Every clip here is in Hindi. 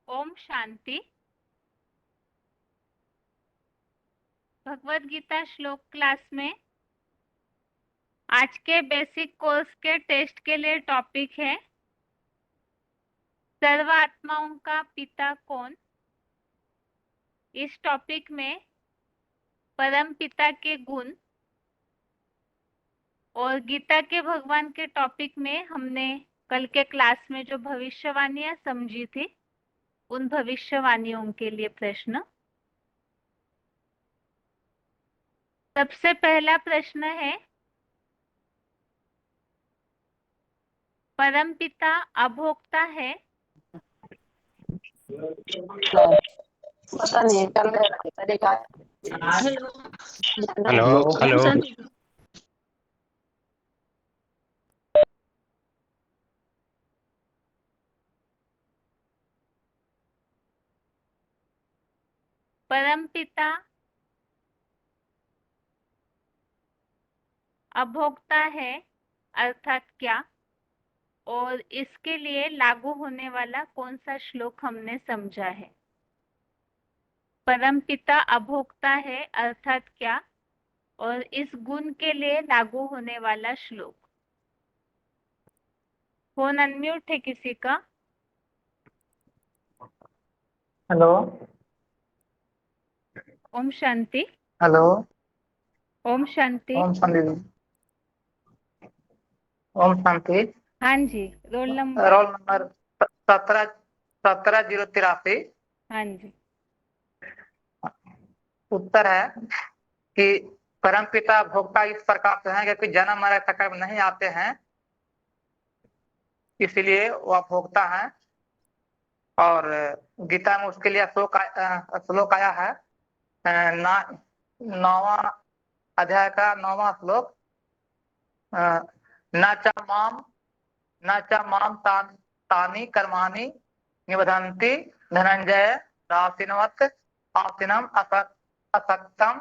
ओम शांति। भगवत गीता श्लोक क्लास में आज के बेसिक कोर्स के टेस्ट के लिए टॉपिक है सर्व आत्माओं का पिता कौन। इस टॉपिक में परम पिता के गुण और गीता के भगवान के टॉपिक में हमने कल के क्लास में जो भविष्यवाणियां समझी थी उन भविष्यवाणियों के लिए प्रश्न। सबसे पहला प्रश्न है, परम पिता अभोक्ता है? पता नहीं चल रहा है। हेलो हेलो परम पिता अभोक्ता है अर्थात क्या, और इसके लिए लागू होने वाला कौन सा श्लोक हमने समझा है। परम पिता अभोक्ता है अर्थात क्या और इस गुण के लिए लागू होने वाला श्लोक। फोन अनम्यूट है किसी का? हेलो ओम शांति। हेलो ओम शांति। ओम शांति। ओम शांति। हाँ जी, रोल नंबर? Roll number 17 17 083। हाँ जी। उत्तर है कि परमपिता भोक्ता इस प्रकार से हैं क्योंकि जन्म मरण तक नहीं आते हैं, इसलिए वह भोक्ता है। और गीता में उसके लिए श्लोक आया है, 9वां अध्याय का 9वां श्लोक। न च माम तानि कर्माणि निबधन्ति धनंजय दासिनवत् आसिनम असक्तम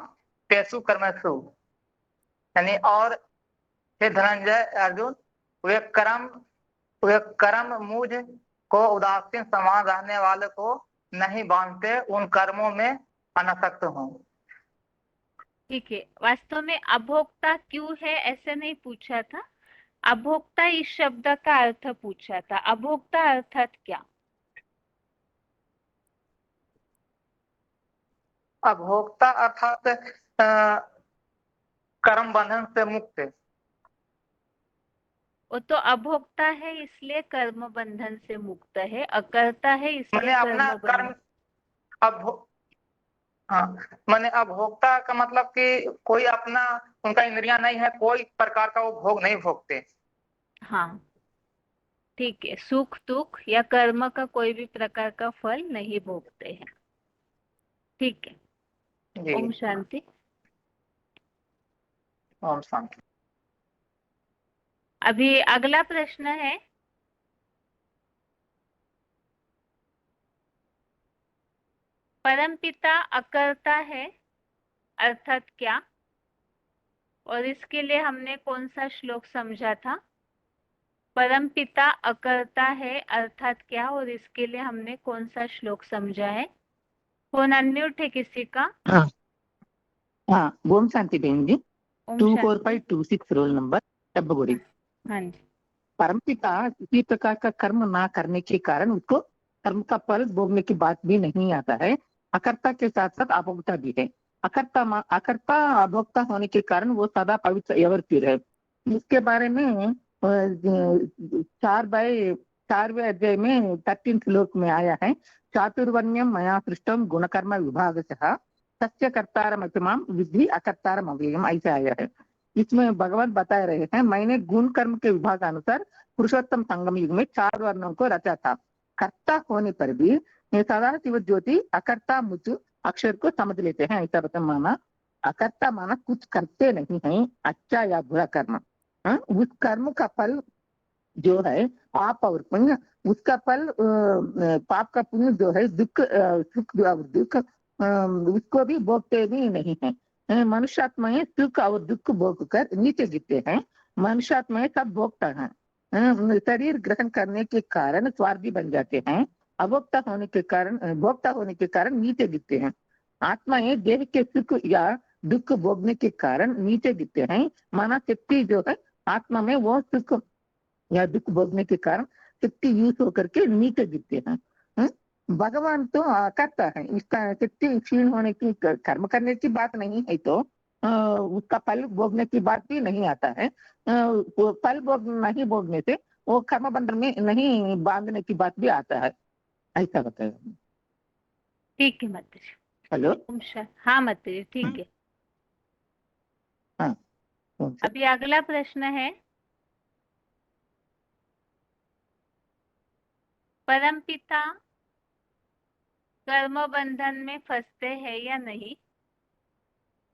तेषु कर्मसु। यानी और हे धनंजय अर्जुन, वे कर्म मुझ को उदासीन समान रहने वाले को नहीं बांधते, उन कर्मों में अनासक्त हूँ। ठीक है, वास्तव में अभोक्ता क्यों है ऐसे नहीं पूछा था, अभोक्ता इस शब्द का अर्थ पूछा था। अभोक्ता अर्थात क्या? अभोक्ता अर्थात कर्म बंधन से मुक्त। वो तो अभोक्ता है इसलिए कर्म बंधन से मुक्त है, अकर्ता है इसलिए मैंने अपना कर्म हाँ, मैंने अभोक्ता का मतलब कि कोई अपना उनका इंद्रियां नहीं है, कोई प्रकार का वो भोग नहीं भोगते। हाँ ठीक है, सुख दुख या कर्म का कोई भी प्रकार का फल नहीं भोगते हैं। ठीक है, जी ओम शांति। ओम शांति। अभी अगला प्रश्न है, परम पिता अकर्ता है अर्थात क्या, और इसके लिए हमने कौन सा श्लोक समझा था। परम पिता अकर्ता है अर्थात क्या और इसके लिए हमने कौन सा श्लोक समझा है। फोन अनम्यूट है किसी का? हाँ, ओम शांति बहन जी। ओम 24526 रोल नंबर डब्बगुड़ी। हाँ जी। परमपिता किसी प्रकार का कर्म ना करने के कारण उसको कर्म का फल भोगने की बात भी नहीं आता है। अकर्ता के साथ साथ अभोक्ता भी है। अकर्ता अभोक्ता होने के कारण वो सदा पवित्र एवर प्योर है। इसके बारे में 4/4वें अध्याय में 13 श्लोक में आया है, चातुर्वर्ण्यम मया सृष्टम गुणकर्म विभागशः सत्य कर्तारम विधि अकर्तारम अव्ययम, ऐसा आया है। इसमें भगवान बता रहे हैं, मैंने गुण कर्म के विभाग अनुसार पुरुषोत्तम संगम युग में 4 वर्णों को रचा था। कर्ता होने पर भी सदा शिव ज्योति अकर्ता मुझ अक्षर को समझ लेते हैं, ऐसा बता माना। अकर्ता माना कुछ करते नहीं है, अच्छा या बुरा कर्म। उस कर्म का फल जो है पाप और पुण्य, उसका फल पाप का पुण्य जो है दुख सुख और दुख उसको भी भोगते भी नहीं है। मनुष्यात्माएं सुख और दुख भोग कर नीचे गिरते हैं। मनुष्यात्माएं सब भोगता है, शरीर ग्रहण करने के कारण स्वार्थी बन जाते हैं। अभोक्ता होने के कारण भोक्ता होने के कारण नीचे दिखते हैं। आत्माएं देह के सुख या दुख भोगने के कारण नीचे दिखते हैं। माना शक्ति जो है आत्मा में वो सुख या दुख भोगने के कारण शक्ति यूज होकर के नीचे दिखते हैं। भगवान तो करता है, इसका शक्ति क्षीण होने की कर्म करने की बात नहीं है, तो उसका फल भोगने की बात भी नहीं आता है। वो फल नहीं भोगने से वो कर्म बंधन में नहीं बांधने की बात भी आता है, ऐसा बताया। ठीक है माताजी। हेलो। हाँ माताजी ठीक है। हाँ अभी अगला प्रश्न है, परमपिता कर्म बंधन में फंसते हैं या नहीं?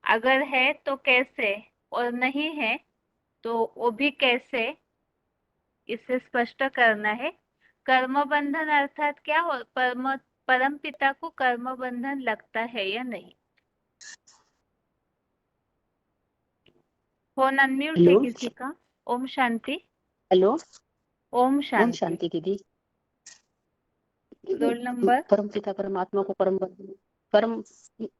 अगर है तो कैसे, और नहीं है तो वो भी कैसे, इसे स्पष्ट करना है। कर्म बंधन अर्थात क्या हो, परम पिता को कर्म बंधन लगता है या नहीं? फोन अनम्यूट है हेलो। किसी का? ओम शांति। हेलो। ओम ओम शांति। शांति दीदी। Roll number? परम पिता परमात्मा को कर्म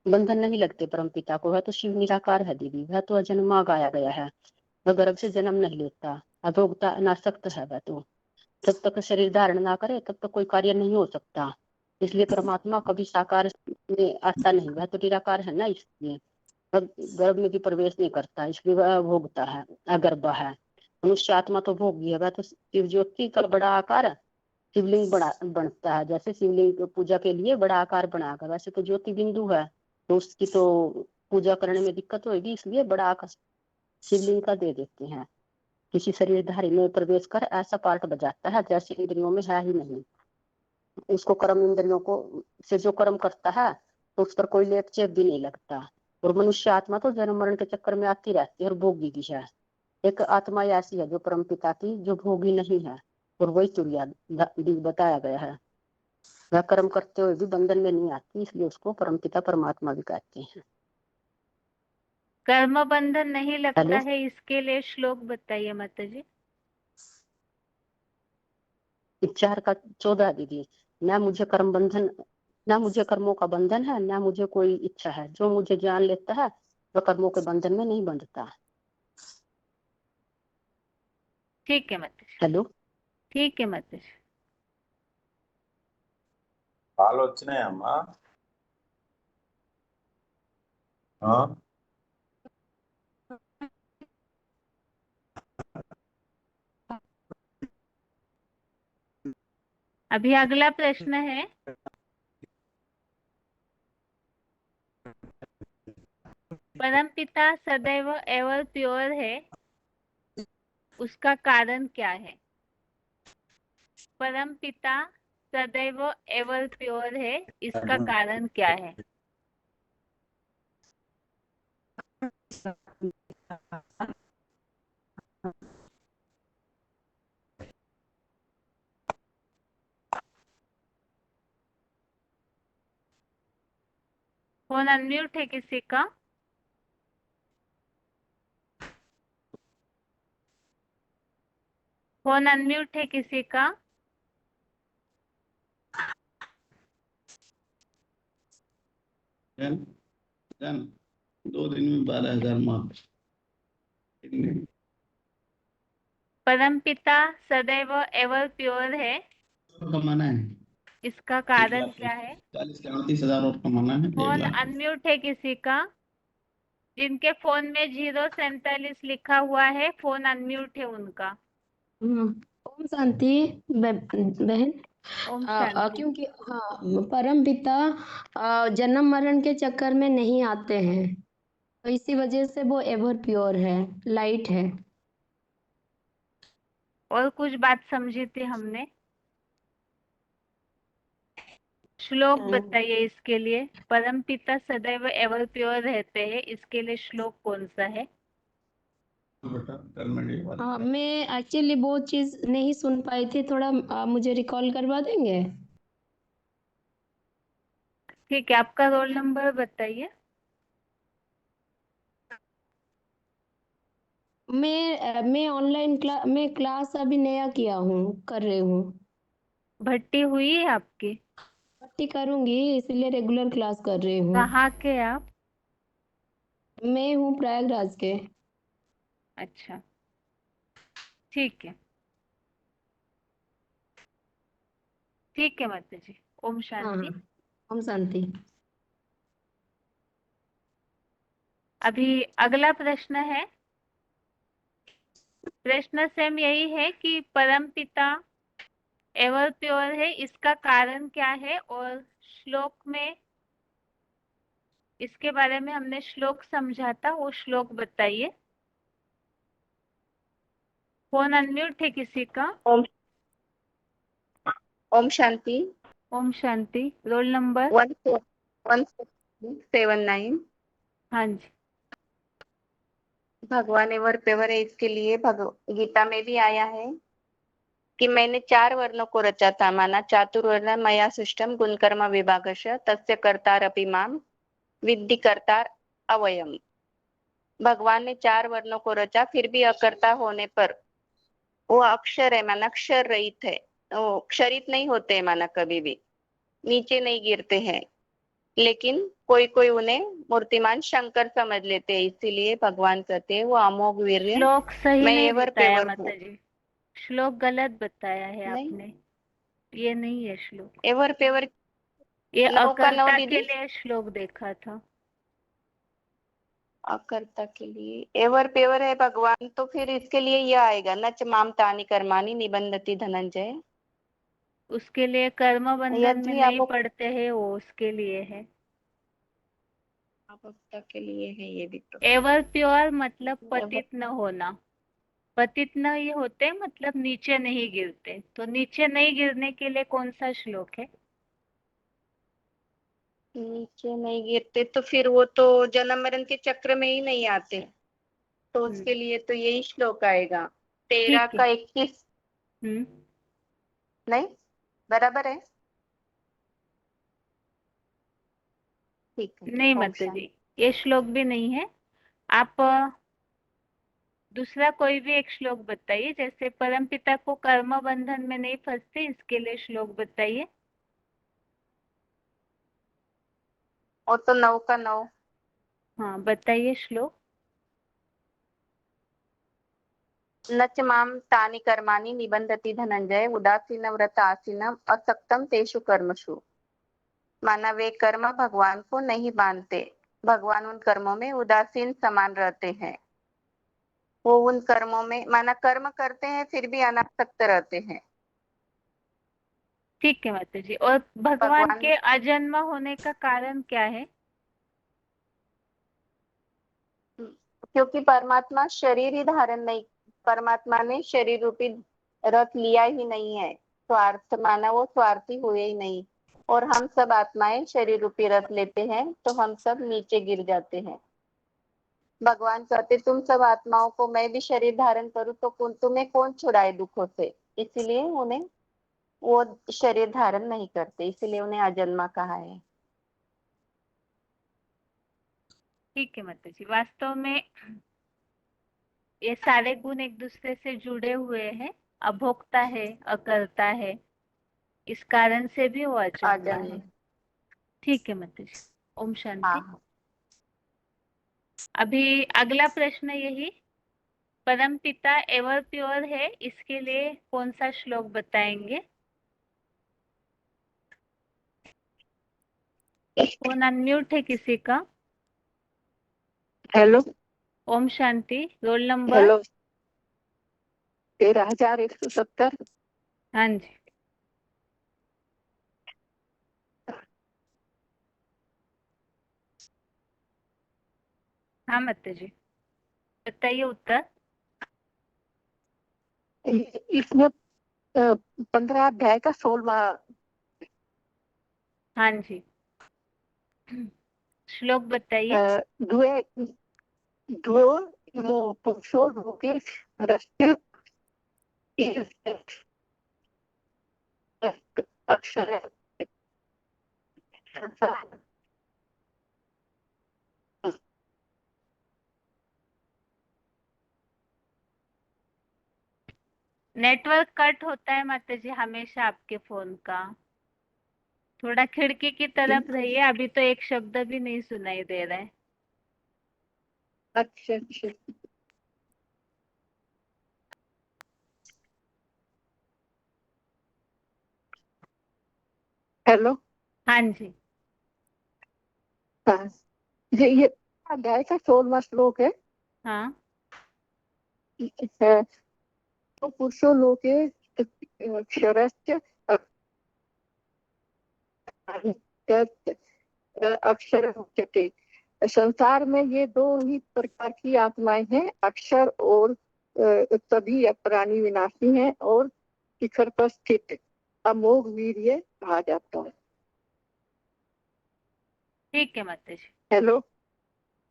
बंधन नहीं लगते परम पिता को। वह तो शिव निराकार है दीदी, वह तो अजन्मा गाया गया है, वह गर्भ से जन्म नहीं लेता, अभोक्ता अनासक्त है। वह तो जब तक शरीर धारण ना करे तब तक कोई कार्य नहीं हो सकता। इसलिए परमात्मा कभी साकार में आता नहीं, वह तो निराकार है ना, इसलिए वह गर्भ में भी प्रवेश नहीं करता, इसलिए वह भोगता है, अगर्भ है। मनुष्य आत्मा तो भोगी है, वह तो शिव ज्योति का बड़ा आकार है, शिवलिंग बड़ा बनता है। जैसे शिवलिंग पूजा के लिए बड़ा आकार बनाएगा, वैसे तो ज्योति बिंदु है, तो उसकी तो पूजा करने में दिक्कत होगी, इसलिए बड़ा आकार शिवलिंग का दे देते हैं। किसी शरीरधारी में प्रवेश कर ऐसा पार्ट बजाता है जैसे इंद्रियों में है ही नहीं। उसको कर्म इंद्रियों को से जो कर्म करता है तो उस पर कोई लेप चेप भी नहीं लगता। और मनुष्य आत्मा तो जन्म मरण के चक्कर में आती रहती है और भोगी भी है। एक आत्मा ऐसी है जो परम पिता की जो भोगी नहीं है, और वही तुरिया बताया गया है। वह कर्म करते हुए भी बंधन में नहीं आती, इसलिए उसको परमपिता परमात्मा भी कहते हैं। कर्म बंधन नहीं लगता हेलो। है, इसके लिए श्लोक बताइए माता जी। 4 का 14 दीदी। न मुझे कर्म बंधन, न मुझे कर्मों का बंधन है, न मुझे कोई इच्छा है। जो मुझे जान लेता है वह कर्मों के बंधन में नहीं बंधता। ठीक है माता जी। हेलो। ठीक है माता जी। పాలు వచ్చినాయమ్మా? अभी अगला प्रश्न है, परम पिता सदैव एवर प्योर है, उसका कारण क्या है? परम पिता सदैव एवर प्योर है, इसका कारण क्या है? फोन अनम्यूट है किसी का? फोन अनम्यूट है किसी का? जन 2 दिन में 12,000 मार्क्स। परम पिता सदैव एवर प्योर है, कमाना है, इसका कारण क्या है? 40,000 और कमाना है। फोन अनम्यूट है किसी का? जिनके फोन में 047 लिखा हुआ है, फोन अनम्यूट है उनका। ओम शांति बहन। ओम शांति। क्योंकि हाँ, परम पिता जन्म मरण के चक्कर में नहीं आते हैं, तो इसी वजह से वो एवर प्योर है, लाइट है। और कुछ बात समझी थी हमने? श्लोक बताइए इसके लिए। परम पिता सदैव एवर प्योर रहते हैं, इसके लिए श्लोक कौन सा है? मैं एक्चुअली वो चीज नहीं सुन पाई थी, थोड़ा मुझे रिकॉल करवा देंगे? ठीक है, आपका रोल नंबर बताइए। मैं ऑनलाइन क्लास अभी नया किया हूँ, कर रही हूँ। भर्ती हुई है आपकी? भर्ती करूंगी, इसलिए रेगुलर क्लास कर रही हूँ। कहाँ के आप? मैं हूँ प्रयागराज के। अच्छा, ठीक है, ठीक है माता जी। ओम हाँ शांति। हाँ, ओम शांति। अभी अगला प्रश्न है। प्रश्न सेम यही है कि परम पिता एवर प्योर है, इसका कारण क्या है, और श्लोक में इसके बारे में हमने श्लोक समझा था, वो श्लोक बताइए। फोन अनम्यूट है किसी का? ओम ओम शांति। ओम शांति। Roll number? 1479। हाँ जी। भगवान एवर पेवर है, इसके लिए गीता में भी आया है कि मैंने 4 वर्णों को रचा था, माना चातुर्वर्ण मया सृष्टम गुणकर्म विभागश तस्य कर्तारपि माम विद्धि कर्तार अवयम। भगवान ने 4 वर्णों को रचा, फिर भी अकर्ता होने पर वो अक्षर है, माना अक्षर रहित है, वो क्षरित नहीं होते माना, कभी भी नीचे नहीं गिरते हैं। लेकिन कोई कोई उन्हें मूर्तिमान शंकर समझ लेते हैं, इसीलिए भगवान कहते हैं वो अमोघ वीर्य श्लोक सही मैं नहीं एवर बताया पेवर हूँ। माता जी, श्लोक गलत बताया है नहीं, आपने। ये नहीं है श्लोक, एवर पेवर ये 9 का 9 अकर्ता के दीदी। लिए श्लोक देखा था। अकर्ता के लिए एवर पेवर है भगवान, तो फिर इसके लिए यह आएगा न च माम तानि कर्माणि निबंधति धनंजय। उसके लिए कर्म बंधन में यद्वी नहीं आप पड़ते हैं, वो उसके लिए है। भक्ता के लिए है ये भी तो। एवर प्योर मतलब एवर पतित न होना। पतित न ये होते मतलब नीचे नहीं गिरते, तो नीचे नहीं गिरने के लिए कौन सा श्लोक है? नीचे नहीं गिरते तो फिर वो तो जन्म मरण के चक्र में ही नहीं आते, तो उसके लिए तो यही श्लोक आएगा 13 ठीक है। का 21। हम्म। नहीं, बराबर है। ठीक है, नहीं ओम माता शांति। जी, ये श्लोक भी नहीं है। आप दूसरा कोई भी एक श्लोक बताइए, जैसे परम पिता को कर्म बंधन में नहीं फंसते, इसके लिए श्लोक बताइए। और तो 9 का 9। हाँ बताइए श्लोक। न च माम तानि कर्माणि निबंधति धनंजय उदासीन व्रत आसीनम असक्तम तेषु कर्मसु। माना वे कर्म भगवान को नहीं बांधते, भगवान उन कर्मों में उदासीन समान रहते हैं। वो उन कर्मों में माना कर्म करते हैं फिर भी अनासक्त रहते हैं। ठीक है माता जी। और भगवान भगवान के अजन्मा होने का कारण क्या है? क्योंकि परमात्मा शरीर ही धारण नहीं, परमात्मा ने शरीर रूपी रथ लिया ही नहीं है, स्वार्थ माना वो स्वार्थी हुए ही नहीं। और हम सब आत्माएं शरीर रूपी रथ लेते हैं तो हम सब नीचे गिर जाते हैं। भगवान कहते तुम सब आत्माओं को मैं भी शरीर धारण करूं तो तुम्हें कौन छुड़ाए दुखों से, इसीलिए उन्हें वो शरीर धारण नहीं करते, इसीलिए उन्हें अजन्मा कहा है। ठीक है माता जी। वास्तव में ये सारे गुण एक दूसरे से जुड़े हुए हैं। अभोक्ता है, अकर्ता है, इस कारण से भी वो अजन्मा अजन्मा। है। ठीक है माता जी। ओम शांति। हाँ, अभी अगला प्रश्न यही, परम पिता एवर प्योर है, इसके लिए कौन सा श्लोक बताएंगे? फोन अनम्यूट है किसी का? Hello. Om Shanti. Roll number? Hello. 13,170। हाँ जी। हाँ माता जी, बताइए उत्तर। इसमें 15 अध्याय का 16वां। हाँ जी, श्लोक बताइए। द्वे द्वयो इमो पुरुषो लोके रष्टि अक्षर नेटवर्क कट होता है माता जी हमेशा आपके फोन का। थोड़ा खिड़की की तरफ रहिए, अभी तो एक शब्द भी नहीं सुनाई दे रहा है। अच्छा अच्छा। हेलो। हाँ जी। हाँ, ये अध्याय का 16वां श्लोक है। हाँ तो पुरुषो लोके क्षरस्य अक्षर उच्यते। संसार में ये दो ही प्रकार की आत्माएं हैं, अक्षर और सभी प्राणी विनाशी हैं और शिखर पर स्थित अमोघ वीर्य कहा जाता है। ठीक है माता जी। हेलो।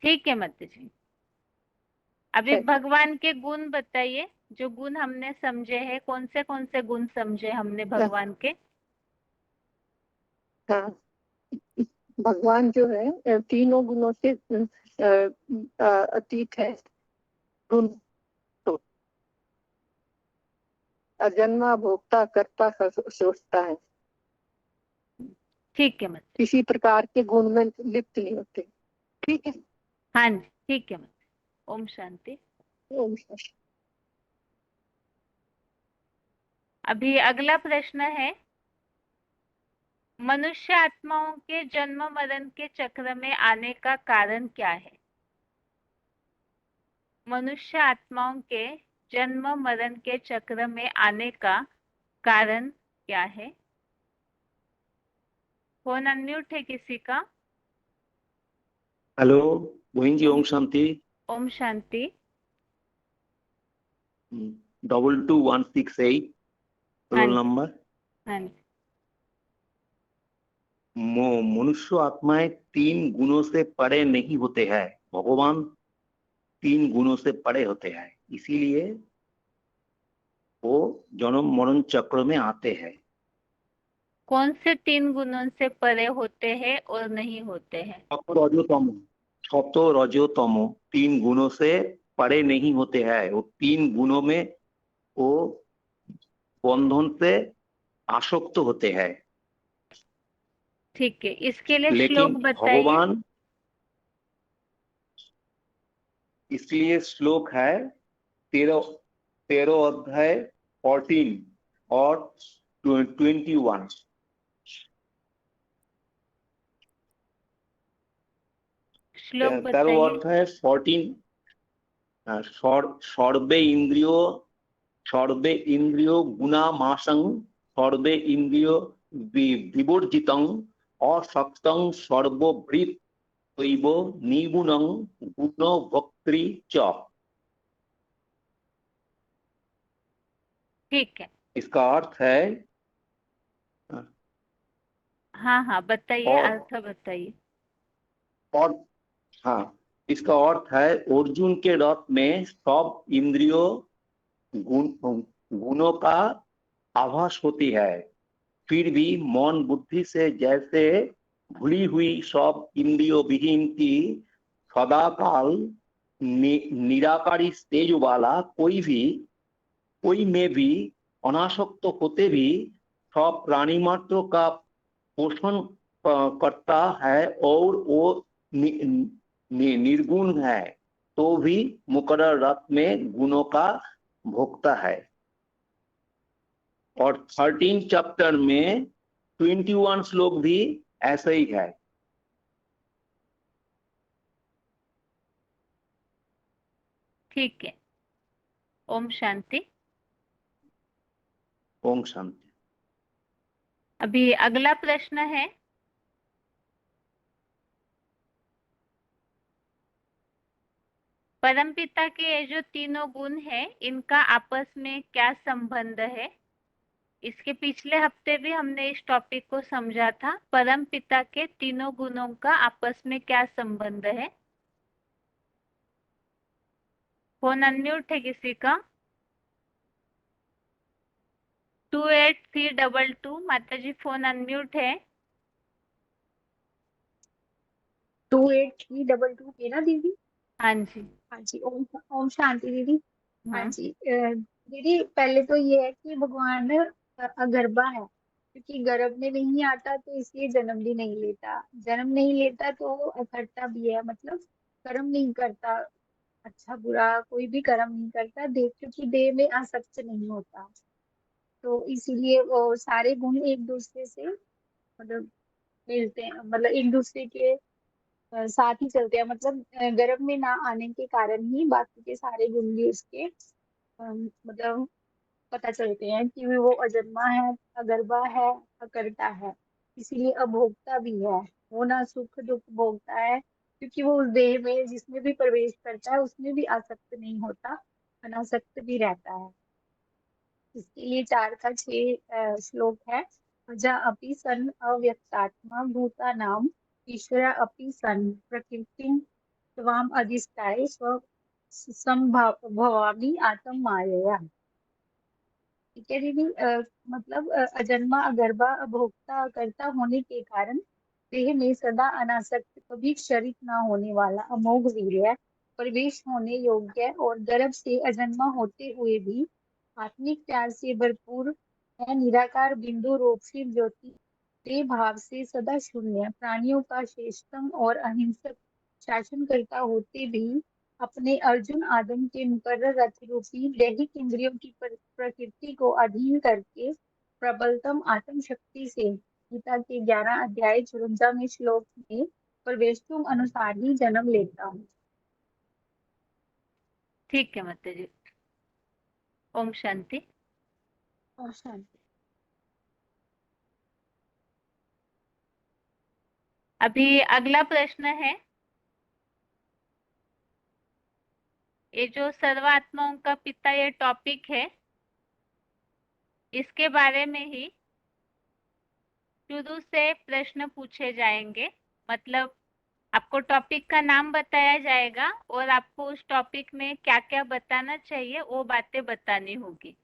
ठीक है माता जी। अभी भगवान के गुण बताइए, जो गुण हमने समझे हैं, कौन से गुण समझे हमने भगवान के? हाँ, भगवान जो है तीनों गुणों से अतीत है। गुण तो अजन्मा, भोक्ता, कर्ता, सोचता है, ठीक है माता। किसी प्रकार के गुण में लिप्त नहीं होते। ठीक है। हाँ जी ठीक है माता। ओम शांति। ओम शांति। अभी अगला प्रश्न है, मनुष्य आत्माओं के जन्म मरण के चक्र में आने का कारण क्या है? मनुष्य आत्माओं के जन्म मरण के चक्र में आने का कारण क्या है? फोन अनम्यूट है किसी का? हेलो मोहिन जी, ओम शांति। ओम शांति। 22168 हाँ रोल जी। नंबर। हाँ जी। मनुष्य आत्माएं तीन गुणों से परे नहीं होते हैं। भगवान तीन गुणों से परे होते हैं, इसीलिए वो जन्म मरण चक्र में आते हैं। कौन से तीन गुणों से परे होते हैं और नहीं होते हैं? सतो रजोतमो तीन गुणों से परे नहीं होते हैं। वो तीन गुणों में वो बंधन से आसक्त होते हैं। ठीक है, इसके लिए लेकिन श्लोक बताइए। भगवान, इसलिए श्लोक है 13 अध्याय 14 और 21। श्लोक 13 बताइए। अध्याय 14। सर्वे इंद्रियो गुणामासं सर्वे इंद्रियो विवर्जितं असक्तं सर्वभृत निगुणं गुण भक्ति च। ठीक है। इसका अर्थ है, हाँ हाँ बताइए, और अर्थ बताइए। और हाँ, इसका अर्थ है अर्जुन के रथ में सब इंद्रियों गुणों का आभास होती है, फिर भी मन बुद्धि से जैसे भूली हुई सब इंद्रियों विहीन की सदा काल निराकारी तेज वाला कोई में भी अनासक्त होते भी सब प्राणी मात्र का पोषण करता है और वो निर्गुण है, तो भी मुकर्रर रथ में गुणों का भोक्ता है। और 13 चैप्टर में 21 श्लोक भी ऐसा ही है। ठीक है। ओम शांति। ओम शांति। अभी अगला प्रश्न है, परमपिता के ये जो तीनों गुण है, इनका आपस में क्या संबंध है? इसके पिछले हफ्ते भी हमने इस टॉपिक को समझा था। परमपिता के तीनों गुणों का आपस में क्या संबंध है? फोन अनम्यूट है किसी का? 28322 माता जी, फोन अनम्यूट है। 28322 है ना दीदी? हाँ जी। हाँ जी। ओम ओम शांति दीदी। हाँ हाँ जी। दीदी पहले तो ये है कि भगवान अगर्भा है, क्योंकि गर्भ में नहीं आता तो इसलिए जन्म भी नहीं लेता, जन्म नहीं लेता तो अकर्ता भी है, मतलब कर्म नहीं करता, अच्छा बुरा कोई भी कर्म नहीं करता, देह क्योंकि देह में आसक्त नहीं होता, तो इसीलिए वो सारे गुण एक दूसरे से मतलब मिलते हैं, मतलब एक दूसरे के साथ ही चलते हैं, मतलब गर्भ में ना आने के कारण ही बाकी के सारे गुण भी उसके मतलब पता चलते हैं कि वो अजन्मा है, अगर्भा है, अकर्ता है, इसीलिए अभोक्ता भी है। वो ना सुख दुख भोगता है, क्योंकि वो उस देह में जिसमें भी प्रवेश करता है उसमें भी आसक्त नहीं होता, अनासक्त भी रहता है। इसके लिए 4 का 6 श्लोक है। अजा अपि सन अव्यक्तात्मा भूता नाम ईश्वरा अपि सन प्रकृतिं त्वाम अधिष्ठाय स्व संभवामि आत्म मायया। ठीक है दीदी, मतलब अजन्मा अगर्भा अभोक्ता अकर्ता होने के कारण देह में सदा अनासक्त कभी क्षरित न होने वाला अमोघ वीर्य, प्रवेश होने योग्य और गर्भ से अजन्मा होते हुए भी आत्मिक प्यार से भरपूर है, निराकार बिंदु रूप शिव ज्योति देह भाव से सदा शून्य, प्राणियों का श्रेष्ठतम और अहिंसक शासन करता होते भी अपने अर्जुन आदम के मुकर्रर रथ रूपी दैहिक इंद्रियों की प्रकृति को अधीन करके प्रबलतम आत्म शक्ति से गीता के 11 अध्याय 54वें श्लोक में प्रवेशुम अनुसार ही जन्म लेता हूँ। ठीक है माता जी। ओम शांति। और शांति। अभी अगला प्रश्न है, ये जो सर्वात्माओं का पिता ये टॉपिक है, इसके बारे में ही शुरू से प्रश्न पूछे जाएंगे, मतलब आपको टॉपिक का नाम बताया जाएगा और आपको उस टॉपिक में क्या क्या बताना चाहिए वो बातें बतानी होगी।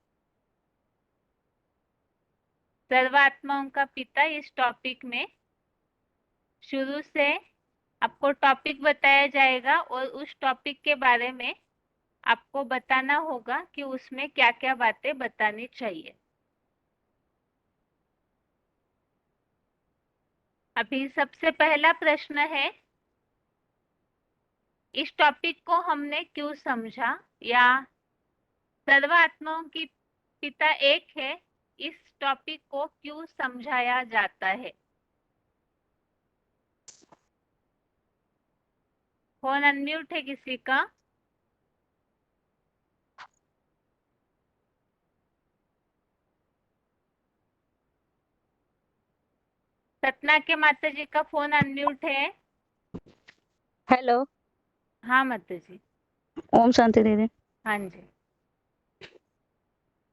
सर्वात्माओं का पिता इस टॉपिक में शुरू से आपको टॉपिक बताया जाएगा और उस टॉपिक के बारे में आपको बताना होगा कि उसमें क्या क्या बातें बतानी चाहिए। अभी सबसे पहला प्रश्न है, इस टॉपिक को हमने क्यों समझा, या सर्वात्माओं की पिता एक है, इस टॉपिक को क्यों समझाया जाता है। फोन अनम्यूट है किसी का? सतना के माता जी का फोन अनम्यूट है। हेलो। हाँ माता जी। ओम शांति दीदी। हाँ जी।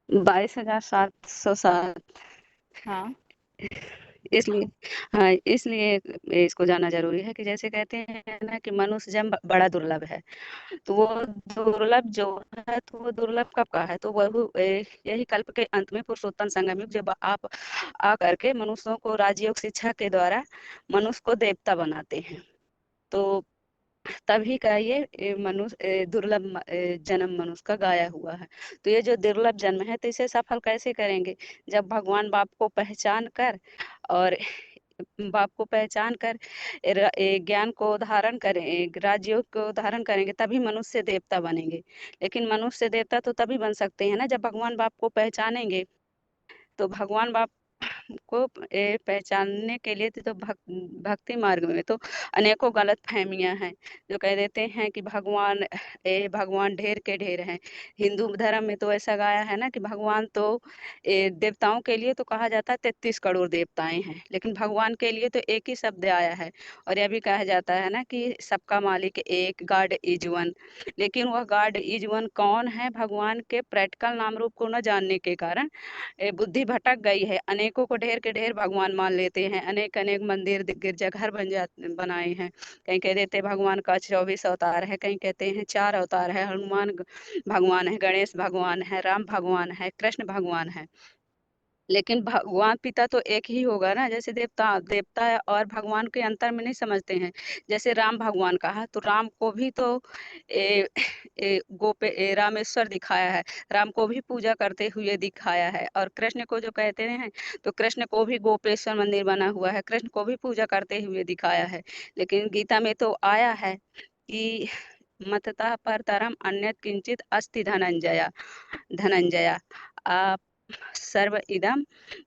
22,707। हाँ इसलिए, हाँ इसलिए इसको जानना जरूरी है कि जैसे कहते हैं ना कि मनुष्य जन्म बड़ा दुर्लभ है, तो वो दुर्लभ जो है तो वो दुर्लभ कब का है, तो वह यही कल्प के अंत में पुरुषोत्तम संगम युग, जब आप आकर के मनुष्यों को राजयोग शिक्षा के द्वारा मनुष्य को देवता बनाते हैं, तो तभी का ये मनुष्य दुर्लभ जन्म मनुष्य का गाया हुआ है। तो ये जो दुर्लभ जन्म है तो इसे सफल कैसे करेंगे, जब भगवान बाप को पहचान कर और बाप को पहचान कर ज्ञान को धारण करें, राजयोग को धारण करेंगे, तभी मनुष्य देवता बनेंगे। लेकिन मनुष्य देवता तो तभी बन सकते हैं ना जब भगवान बाप को पहचानेंगे। तो भगवान बाप को पहचानने के लिए तो भक्ति मार्ग में तो अनेकों गलत फहमियां हैं, जो कह देते हैं कि भगवान ढेर के ढेर हैं। हिंदू धर्म में तो ऐसा गाया है ना कि भगवान तो देवताओं के लिए तो कहा जाता है 33 करोड़ देवताएं हैं, लेकिन भगवान के लिए तो एक ही शब्द आया है। और यह भी कहा जाता है ना कि सबका मालिक एक, गॉड इज वन। लेकिन वह गॉड इज वन कौन है, भगवान के प्रैक्टिकल नाम रूप को न जानने के कारण बुद्धि भटक गई है। अनेकों को ढेर के ढेर भगवान मान लेते हैं, अनेक अनेक मंदिर गिरजाघर बनाए हैं। कहीं कह देते भगवान का 24 अवतार है, कहीं कहते हैं 4 अवतार है, हनुमान भगवान है, गणेश भगवान है, राम भगवान है, कृष्ण भगवान है। लेकिन भगवान पिता तो एक ही होगा ना। जैसे देवता और भगवान के अंतर में नहीं समझते हैं। जैसे राम भगवान कहा तो राम को भी तो रामेश्वर दिखाया है, राम को भी पूजा करते हुए दिखाया है। और कृष्ण को जो कहते हैं तो कृष्ण को भी गोपेश्वर मंदिर बना हुआ है, कृष्ण को भी पूजा करते हुए दिखाया है। लेकिन गीता में तो आया है कि मततः परतरम अन्यत् किंचित अस्ति धनंजया आप सर्व इदम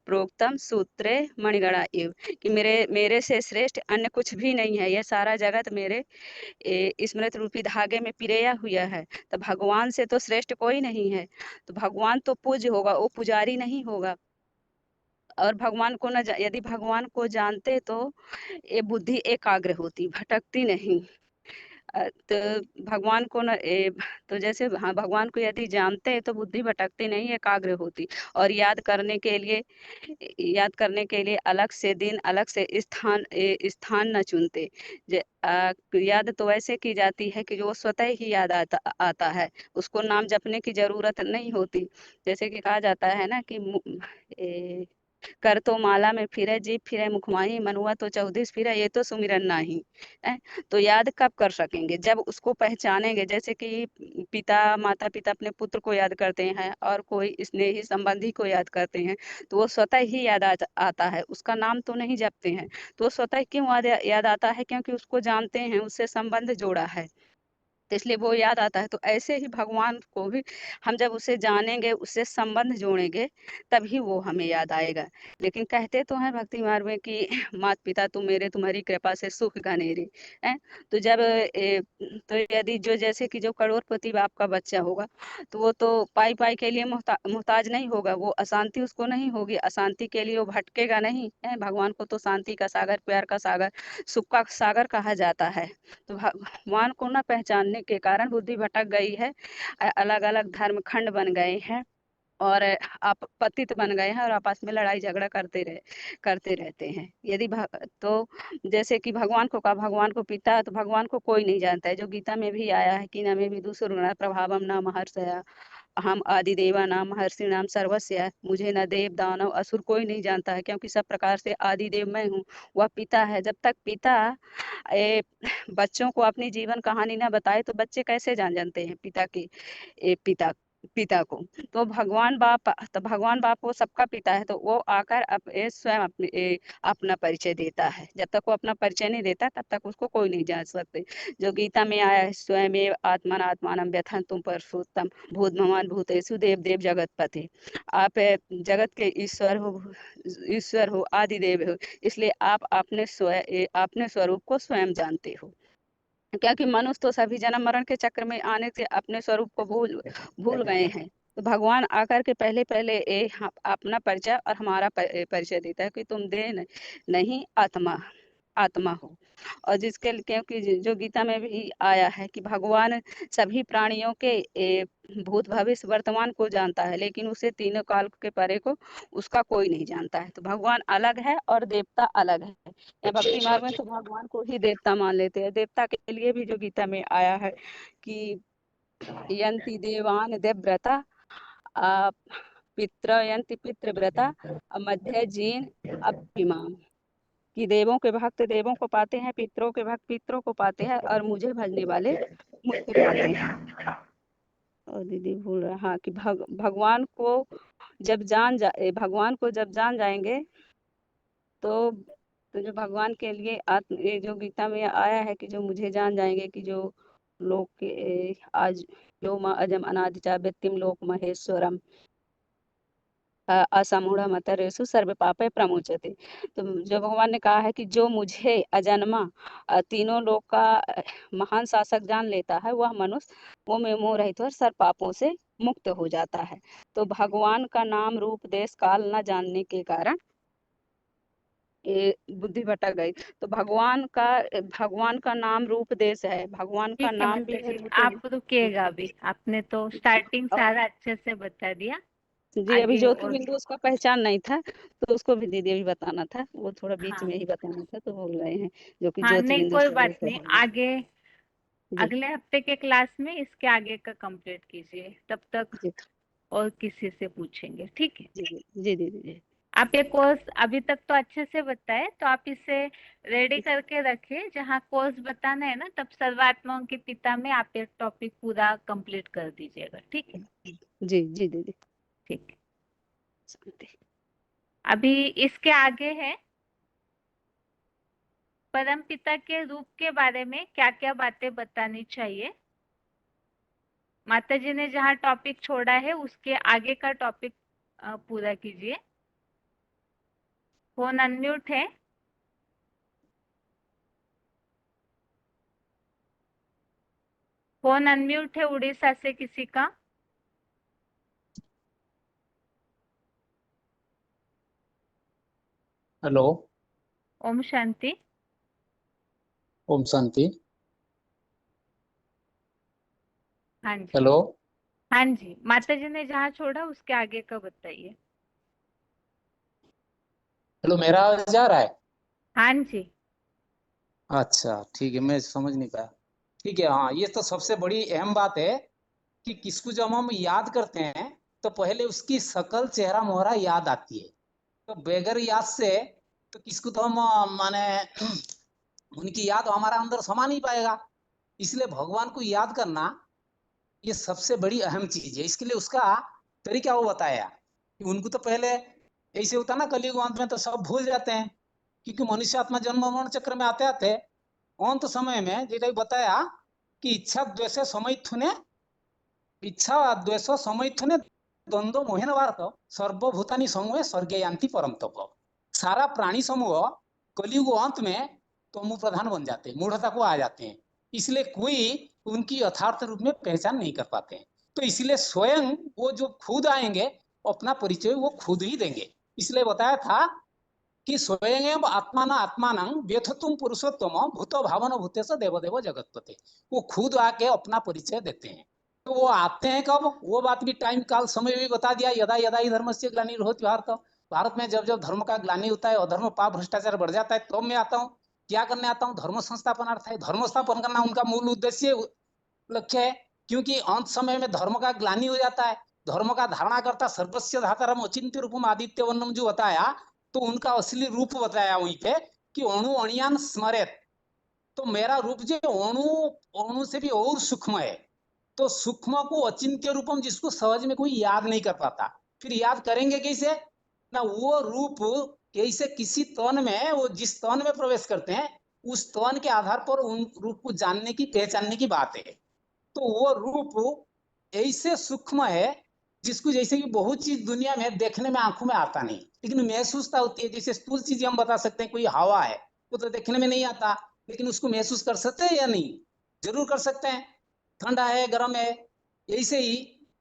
प्रोक्तम सूत्रे मणिगणा इव, कि मेरे से श्रेष्ठ अन्य कुछ भी नहीं है, यह सारा जगत मेरे स्मृत रूपी धागे में पिरोया हुआ है। तो भगवान से तो श्रेष्ठ कोई नहीं है। तो भगवान तो पूज्य होगा, वो पुजारी नहीं होगा। और भगवान को न यदि भगवान को जानते तो ये बुद्धि एकाग्र होती, भटकती नहीं। तो भगवान को तो जैसे हाँ, भगवान को यदि जानते तो बुद्धि भटकती नहीं, एकाग्र होती। और याद करने के लिए अलग से दिन, अलग से स्थान न चुनते। याद तो ऐसे की जाती है कि जो वो स्वतः ही याद आता है, उसको नाम जपने की जरूरत नहीं होती। जैसे कि कहा जाता है ना कि कर तो माला में फिरे, जीभ फिरे मुखमाही, मनुआ तो चौदिस फिरे, ये तो सुमिरन नाही है। तो याद कब कर सकेंगे? जब उसको पहचानेंगे। जैसे कि माता पिता अपने पुत्र को याद करते हैं और कोई स्नेही संबंधी को याद करते हैं तो वो स्वतः ही याद आता है, उसका नाम तो नहीं जपते हैं। तो वो स्वतः क्यों याद आता है? क्योंकि उसको जानते हैं, उससे संबंध जोड़ा है, तो इसलिए वो याद आता है। तो ऐसे ही भगवान को भी हम जब उसे जानेंगे, उससे संबंध जोड़ेंगे, तभी वो हमें याद आएगा। लेकिन कहते तो हैं भक्ति मार्ग में कि माता पिता तुम मेरे, तुम्हारी कृपा से सुख घनेरे हैं। तो तो यदि जैसे कि जो करोड़पति बाप का बच्चा होगा तो वो तो पाई पाई के लिए मुहताज नहीं होगा, वो अशांति उसको नहीं होगी, अशांति के लिए वो भटकेगा नहीं है। भगवान को तो शांति का सागर, प्यार का सागर, सुख का सागर कहा जाता है। तो भगवान को न पहचानने के कारण बुद्धि भटक गई है, अलग अलग धर्म खंड बन गए हैं और आप पतित बन गए हैं और आपस में लड़ाई झगड़ा करते रहते हैं। तो जैसे कि भगवान को कहा, भगवान को पिता, तो भगवान को कोई नहीं जानता है। जो गीता में भी आया है कि न मे विदुषुर्गुणः प्रभावम न महर्षया हम आदिदेवा नाम महर्षि नाम सर्वस्य, मुझे न देव दानव असुर कोई नहीं जानता है, क्योंकि सब प्रकार से आदिदेव मैं हूँ। वह पिता है। जब तक पिता बच्चों को अपनी जीवन कहानी ना बताए तो बच्चे कैसे जानते हैं पिता को। तो भगवान बाप वो सबका पिता है। तो वो आकर स्वयं अपना परिचय देता है। जब तक वो अपना परिचय नहीं देता तब तक उसको कोई नहीं जान सकते। जो गीता में आया है, स्वयं आत्मानम व्यथन्तुम पुरुषोत्तम भूत भगवान भूतेषु देव देव जगतपति, आप जगत के ईश्वर हो, आदिदेव हो, इसलिए आप अपने स्वरूप को स्वयं जानते हो। क्या कि मनुष्य तो सभी जन्म मरण के चक्र में आने से अपने स्वरूप को भूल गए हैं। तो भगवान आकर के पहले अपना परिचय और हमारा परिचय देता है कि तुम देह नहीं आत्मा हो। और क्योंकि जो गीता में भी आया है कि भगवान सभी प्राणियों के भूत भविष्य वर्तमान को जानता है, लेकिन उसे तीनों काल के परे को उसका कोई नहीं जानता है। तो भगवान अलग है और देवता अलग है। या भक्ति मार्ग में तो भगवान को ही देवता मान लेते हैं। देवता के लिए भी जो गीता में आया है कि यंति देवान देवव्रता यंति पितृव्रता मध्य जीन अभिमाम, कि देवों के भक्त देवों को पाते हैं, पितरों के भक्त पितरों को पाते हैं और मुझे भजने वाले मुझे पाते हैं। और दीदी भूल रहा, हाँ, कि भगवान को जब भगवान को जब जान जाएंगे तो जो भगवान के लिए ये जो गीता में आया है कि जो मुझे जान जाएंगे, कि जो लोक के आज जो अजम अनादिचा व्यक्तिम लोक महेश्वरम असमूढ़ मतरेषु सर्व पापे प्रमुचते। तो जो भगवान ने कहा है कि जो मुझे अजन्मा तीनों लोक का महान शासक जान लेता है वह मनुष्य वो में मोह रहित और सर्व पापों से मुक्त हो जाता है। तो भगवान का नाम रूप देश काल न जानने के कारण बुद्धि भटक गई। तो भगवान का नाम रूप देश है, भगवान का ठीक है नाम भी माता है जी, रूप आप रुकिएगा अभी, आपने तो स्टार्टिंग सारा अच्छे से बता दिया। जी, अभी आगे ज्योति और बिंदु उसका पहचान नहीं था तो उसको भी दीदी अभी बताना था, वो थोड़ा बीच हाँ में ही बताना था तो भूल गए हैं, जो कि हाँ, ज्योति नहीं बिंदु कोई से बात लेकर नहीं। है। आगे जी अगले हफ्ते के क्लास में इसके आगे का कंप्लीट कीजिए, तब तक जी और किसी से पूछेंगे, ठीक है। जी जी जी दीदी जी। आप ये कोर्स अभी तक तो अच्छे से बताए, तो आप इसे रेडी करके रखे, जहाँ कोर्स बताना है ना तब सर्वात्माओं के पिता में आप ये टॉपिक पूरा कंप्लीट कर दीजिएगा, ठीक है? जी जी दीदी। ठीक है। शांति। अभी इसके आगे है परम पिता के रूप के बारे में क्या क्या बातें बतानी चाहिए। माता जी ने जहाँ टॉपिक छोड़ा है उसके आगे का टॉपिक पूरा कीजिए। फोन अनम्यूट है। फोन अनम्यूट है उड़ीसा से किसी का। हेलो। ओम शांति। ओम शांति। हाँ जी। हेलो। हाँ जी, माता जी ने जहाँ छोड़ा उसके आगे का बताइए। हेलो, मेरा आवाज आ रहा है? हाँ जी। अच्छा ठीक है, मैं समझ नहीं पाया। ठीक है, हाँ, ये तो सबसे बड़ी अहम बात है कि किसको जब हम याद करते हैं तो पहले उसकी शकल चेहरा मोहरा याद आती है। तो बगैर याद से तो किसको तो हम माने उनकी याद हमारा अंदर समा नहीं पाएगा। इसलिए भगवान को याद करना ये सबसे बड़ी अहम चीज है। इसके लिए उसका तरीका वो बताया कि उनको तो पहले ऐसे होता ना, कलयुग अंत में तो सब भूल जाते हैं, क्योंकि मनुष्य आत्मा जन्म मरण चक्र में आते आते अंत समय में जेटा बताया कि इच्छा द्वेष समैथुने द्वंद्व मोहन वार्त सर्वभूतानि समूहे स्वर्गे यान्ति परम तप। सारा प्राणी समूह कलयुग अंत में तमो प्रधान बन जाते हैं, मूढ़ता को आ जाते हैं। इसलिए कोई उनकी यथार्थ रूप में पहचान नहीं कर पाते हैं। तो इसलिए स्वयं वो जो खुद आएंगे अपना परिचय वो खुद ही देंगे। इसलिए बताया था कि स्वयं आत्माना आत्मान व्यथतुम पुरुषोत्तम भूत भावन भूतेश देवदेव जगतपते। वो खुद आके अपना परिचय देते हैं। तो वो आते हैं कब, वो बात भी टाइम काल समय भी बता दिया। यदा यदा ही धर्म से ग्लानिर्भूत भारत में जब जब धर्म का ग्लानि होता है, अधर्म पाप भ्रष्टाचार बढ़ जाता है, तो मैं आता हूँ। क्या करने आता हूँ? धर्म संस्थापनार्थ है। धर्म स्थापन करना उनका मूल उद्देश्य लक्ष्य है। क्योंकि अंत समय में धर्म का ग्लानि हो जाता है। धर्म का धारणा करता सर्वस्व धातारम अचिंत्य रूपम आदित्य वर्णम जो बताया, तो उनका असली रूप बताया वहीं पे कि अणु अणियान स्मरेत। तो मेरा रूप जो अणु अणु से भी और सूक्ष्म है। तो सूक्ष्म को अचिंत्य रूपम, जिसको सहज में कोई याद नहीं कर पाता, फिर याद करेंगे कैसे ना? वो रूप कैसे किसी तन में, वो जिस तन में प्रवेश करते हैं उस तन के आधार पर उन रूप को जानने की पहचानने की बात है। तो वो रूप ऐसे सूक्ष्म है जिसको जैसे कि बहुत चीज दुनिया में देखने में आंखों में आता नहीं, लेकिन महसूसता होती है। जैसे स्थूल चीजें हम बता सकते हैं, कोई हवा है वो तो देखने में नहीं आता, लेकिन उसको महसूस कर सकते हैं या नहीं? जरूर कर सकते हैं। ठंडा है, गर्म है। ऐसे ही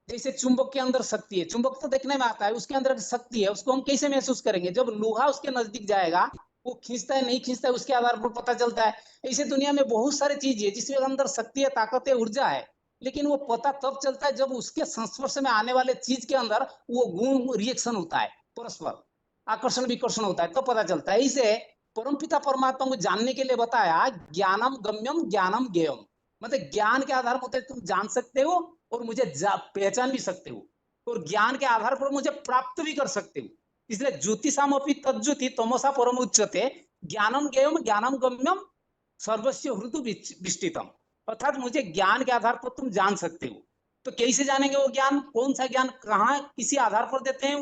जैसे चुंबक के अंदर शक्ति है, चुंबक तो देखने में आता है, उसके अंदर शक्ति है, उसको हम कैसे महसूस करेंगे? जब लोहा उसके नजदीक जाएगा, वो खींचता है नहीं खींचता है उसके आधार पर पता चलता है। ऐसे दुनिया में बहुत सारी चीज है जिसके अंदर शक्ति है, ताकत है, ऊर्जा है, लेकिन वो पता तब चलता है जब उसके संस्पर्श में आने वाले चीज के अंदर वो गुण रिएक्शन होता है, परस्पर आकर्षण विकर्षण होता है, तो पता चलता है। इसे परमपिता परमात्मा को जानने के लिए बताया ज्ञानम गम्यम ज्ञानम ज्ञेयम। मतलब ज्ञान के आधार पर तुम जान सकते हो और मुझे पहचान भी सकते हो, और ज्ञान के आधार पर मुझे प्राप्त भी कर सकते हो। इसलिए ज्योतिषाम अपि तज्ज्योति तमसा परम उच्यते ज्ञानम ज्ञेयम ज्ञानम गम्यम सर्वस्व हृदु विष्टितम। अर्थात मुझे ज्ञान के आधार पर तुम जान सकते हो। तो कैसे जानेंगे वो ज्ञान? कौन सा ज्ञान, कहाँ, किसी आधार पर देते हैं?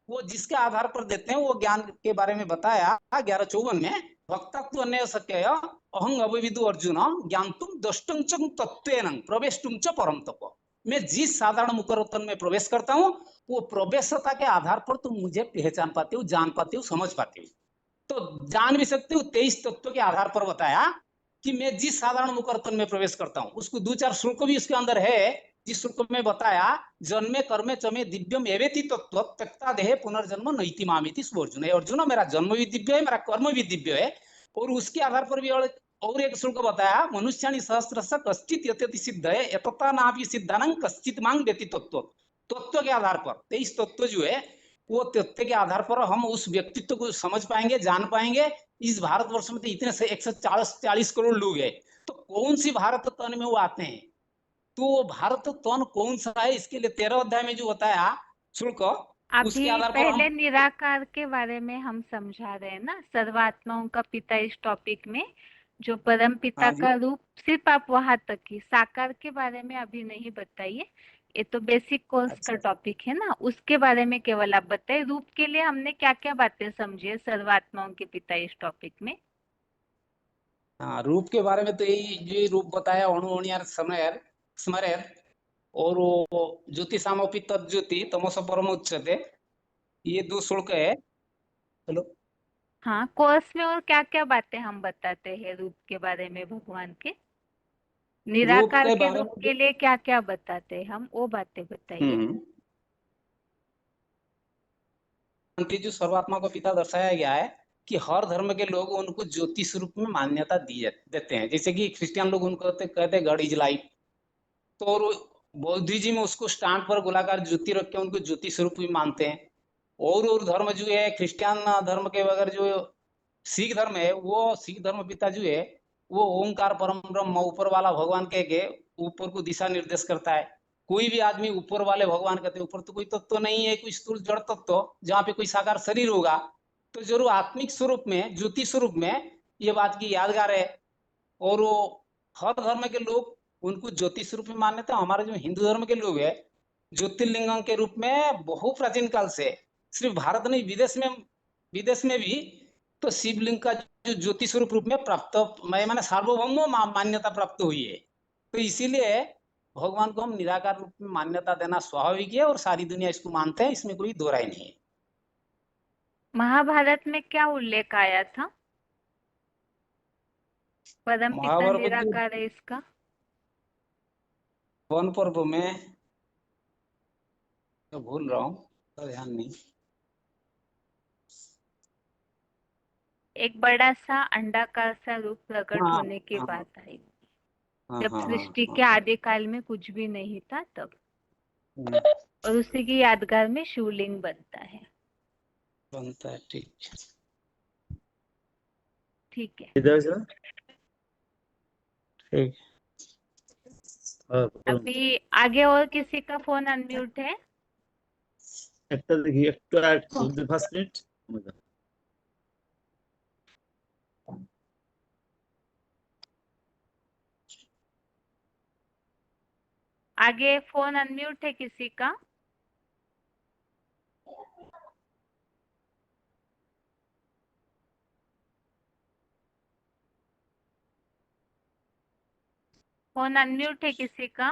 वो जिसके आधार पर देते हैं वो ज्ञान के बारे में बताया 11:54 में। भक्तत्व अन्य शक्य अहं अविविदु अर्जुन ज्ञान तुम दष्टुम च तत्वेन प्रवेशुम च परम तप। मैं जिस साधारण मुकरतन में प्रवेश करता हूँ वो प्रवेशता के आधार पर तुम मुझे पहचान पाते हो, जान पाते हो, समझ पाते हो। तो जान भी सकते हो 23 तत्व के आधार पर बताया कि मैं जिस साधारण मुकरतन में प्रवेश करता हूँ। उसको 2-4 श्लोक भी उसके अंदर है, जिस श्लोक में बताया जन्मे कर्मे चमे दिव्यम एवेति तत्व त्यक्ता देहे पुनर्जन्म नैति मामिति अर्जुन। अर्जुन, मेरा जन्म भी दिव्य है, मेरा कर्म भी दिव्य है। और उसके आधार पर भी और एक श्लोक बताया मनुष्यानि सहस्रश कश्चित यतति सिद्ध है यतता नापि सिद्धानं कश्चित मांग देति तत्व। तत्व के आधार पर 23 तत्व जो है वो तथ्य के आधार पर हम उस व्यक्तित्व को समझ पाएंगे, जान पाएंगे। इस भारतवर्ष में तो इतने से 140 करोड़ लोग हैं, तो कौन सी भारत तन में वो आते हैं? तो वो भारत तन कौन सा है? इसके लिए 13 अध्याय में जो बताया शुल्क उसके अभी आधार पर पहले हम निराकार के बारे में हम समझा रहे हैं ना, सर्वात्माओं का पिता इस टॉपिक में, जो परम पिता हाँ जी का रूप, सिर्फ आप वहां तक ही, साकार के बारे में अभी नहीं बताइए। ये तो बेसिक कोर्स का अच्छा टॉपिक है ना, उसके बारे में केवल आप बताइए। रूप के लिए हमने क्या क्या बातें समझी है सर्वात्माओं के पिता इस टॉपिक में। हाँ रूप के बारे में तो यही जो रूप बताया अणु अणियार स्मरेर स्मरेर और वो ज्योति सामोपी तज्ज्योति तमसो परम उच्यते, ये 2 श्लोक है। हेलो हाँ, कोर्स में और क्या क्या बातें हम बताते हैं रूप के बारे में भगवान के, रूप निराकार के के बारे रूप में के लिए क्या क्या बताते हैं हम, वो बातें बताइए। जो सर्वात्मा को पिता दर्शाया गया है कि हर धर्म के लोग उनको ज्योति स्वरूप में मान्यता देते हैं। जैसे कि क्रिश्चियन लोग उनको कहते हैं गॉड इज लाइट, तो और बौद्धिज्म में उसको स्टैंड पर गोलाकार ज्योति रख के उनको ज्योति स्वरूप भी मानते हैं। और धर्म जो है क्रिश्चियन धर्म के बगैर जो सिख धर्म है, वो सिख धर्म पिता जो है वो ओंकार परम ब्रह्म ऊपर वाला भगवान कह के ऊपर को दिशा निर्देश करता है। कोई भी आदमी ऊपर वाले भगवान कहते हैं, ऊपर तो कोई तत्व नहीं है, कोई स्थूल जड़ तत्व जहाँ पे कोई साकार शरीर होगा, तो जरूर आत्मिक स्वरूप में ज्योति स्वरूप में, ये बात की यादगार है। और वो हर धर्म के लोग उनको ज्योति स्वरूप में मान्यता। हमारे जो हिंदू धर्म के लोग है ज्योतिर्लिंगम के रूप में बहु प्राचीन काल से, सिर्फ भारत नहीं विदेश में भी तो शिवलिंग का जो ज्योति स्वरूप रूप में प्राप्त माने सार्वभौम मान्यता प्राप्त हुई है। तो इसीलिए भगवान को हम निराकार रूप में मान्यता देना स्वाभाविक है और सारी दुनिया इसको मानते हैं, इसमें कोई दो राय नहीं है। महाभारत में क्या उल्लेख आया था, परम पिता महाभारत जो निराकार है इसका? वन पर्व में तो भूल रहा हूँ, तो ध्यान नहीं। एक बड़ा सा अंडाकार सा रूप प्रकट हाँ होने की हाँ बात आई, हाँ जब हाँ सृष्टि हाँ के आदि काल में कुछ भी नहीं था तब, हाँ, और उसी की यादगार में शिवलिंग बनता है। बनता है ठीक। ठीक है, इधर से ठीक। अभी आगे और किसी का फोन अनम्यूट है? একটা দেখি একটু অ্যাড 5 মিনিট। आगे फोन अनम्यूट है किसी का? फोन अनम्यूट है किसी का?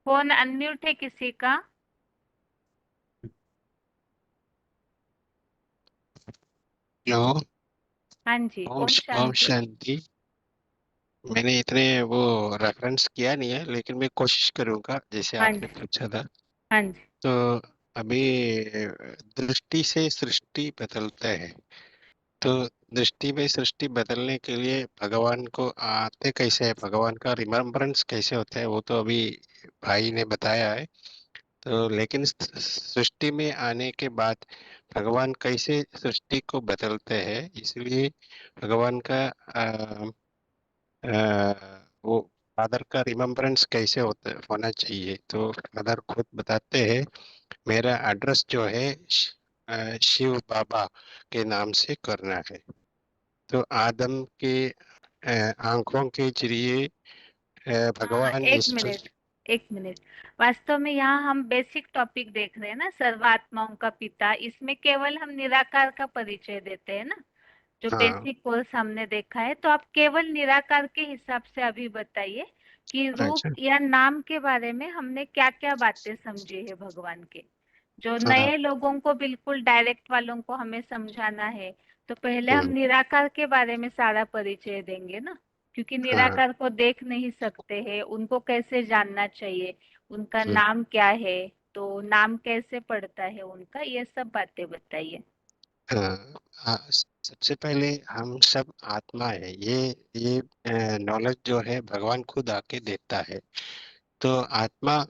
फोन अनम्यूट है किसी का? हेलो। हाँ जी, ओम ओम ओम शांति। शांति। मैंने इतने वो रेफरेंस किया नहीं है, लेकिन मैं कोशिश करूंगा जैसे हाँ आपने जी, पूछा था। हाँ जी, तो अभी दृष्टि से सृष्टि बदलता है, तो दृष्टि में सृष्टि बदलने के लिए भगवान को आते कैसे है, भगवान का रिमेम्बरेंस कैसे होता है, वो तो अभी भाई ने बताया है। तो लेकिन सृष्टि में आने के बाद भगवान कैसे सृष्टि को बदलते हैं, इसलिए भगवान का वो फादर का रिमेम्बरेंस कैसे होना चाहिए। तो फादर खुद बताते हैं, मेरा एड्रेस जो है शिव बाबा के नाम से करना है। तो आदम के आंखों के जरिए भगवान एक इस मिनट, एक मिनट। वास्तव में यहाँ हम बेसिक टॉपिक देख रहे हैं ना, सर्वात्माओं का पिता, इसमें केवल हम निराकार का परिचय देते हैं ना, जो हाँ। बेसिक कोर्स हमने देखा है। तो आप केवल निराकार के हिसाब से अभी बताइए कि रूप अच्छा। या नाम के बारे में हमने क्या क्या बातें समझी है भगवान के, जो हाँ। नए लोगों को, बिल्कुल डायरेक्ट वालों को हमें समझाना है। तो पहले हम हम्म, निराकार के बारे में सारा परिचय देंगे ना, क्योंकि हाँ। निराकार को देख नहीं सकते हैं, उनको कैसे जानना चाहिए, उनका हम्म, नाम क्या है, तो नाम कैसे पड़ता है उनका, ये सब बातें बताइए। हाँ। सबसे पहले हम सब आत्मा है, ये नॉलेज जो है भगवान खुद आके देता है। तो आत्मा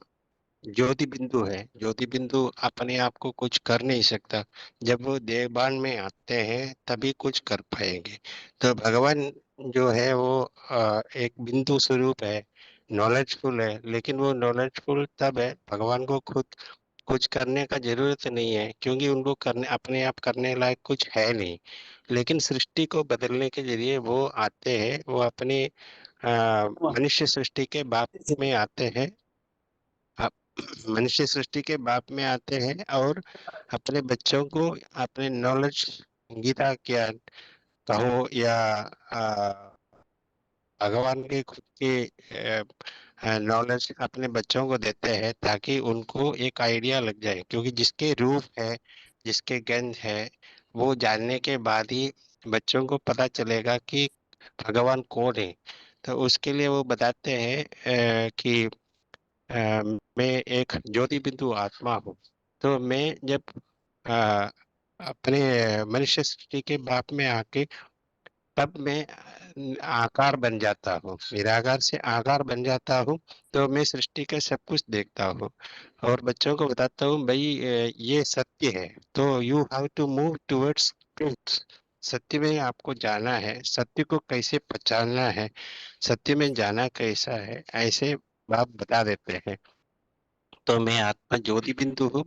ज्योति बिंदु है, ज्योति बिंदु अपने आप को कुछ कर नहीं सकता, जब वो देहभान में आते हैं तभी कुछ कर पाएंगे। तो भगवान जो है वो एक बिंदु स्वरूप है, नॉलेजफुल है, लेकिन वो नॉलेजफुल तब है भगवान को खुद कुछ करने का जरूरत नहीं है, क्योंकि उनको करने अपने आप करने लायक कुछ है नहीं। लेकिन सृष्टि को बदलने के जरिए वो आते हैं, वो अपने मनुष्य सृष्टि के बाप में आते हैं, मनुष्य सृष्टि के बाप में आते हैं और अपने बच्चों को अपने नॉलेज, गीता ज्ञान कहो या भगवान के खुद के नॉलेज अपने बच्चों को देते हैं, ताकि उनको एक आइडिया लग जाए, क्योंकि जिसके रूप है, जिसके गंध है, वो जानने के बाद ही बच्चों को पता चलेगा कि भगवान कौन है। तो उसके लिए वो बताते हैं कि मैं एक ज्योति बिंदु आत्मा हूँ। तो मैं जब अ, अपने मनुष्य सृष्टि के बाप में आके तब मैं आकार बन जाता हूँ, निराकार से आकार बन जाता हूँ। तो मैं सृष्टि का सब कुछ देखता हूँ और बच्चों को बताता हूँ, भाई ये सत्य है, तो you have to move towards truth. सत्य में आपको जाना है, सत्य को कैसे पहचानना है, सत्य में जाना कैसा है, ऐसे बाप बता देते हैं। तो मैं आत्मा ज्योति बिंदु हूँ,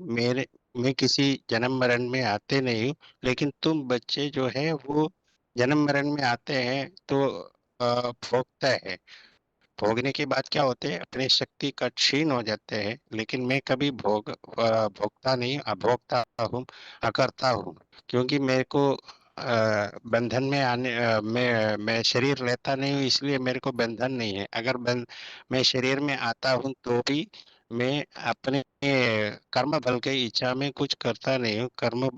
मैं किसी जन्म मरण में आते नहीं हूँ, लेकिन तुम बच्चे जो है वो जन्म मरण में आते हैं तो भोगता है। भोगने के बाद क्या होते हैं, अपनी शक्ति का क्षीण हो जाते हैं, लेकिन मैं कभी भोगता नहीं, अभोक्ता हूँ, अकर्ता हूँ। क्योंकि मेरे को बंधन में मैं शरीर लेता नहीं हूँ, इसलिए मेरे को बंधन नहीं है। अगर मैं शरीर में आता हूँ तो भी मैं अपने कर्म फल के इच्छा में कुछ करता नहीं हूँ, कर्म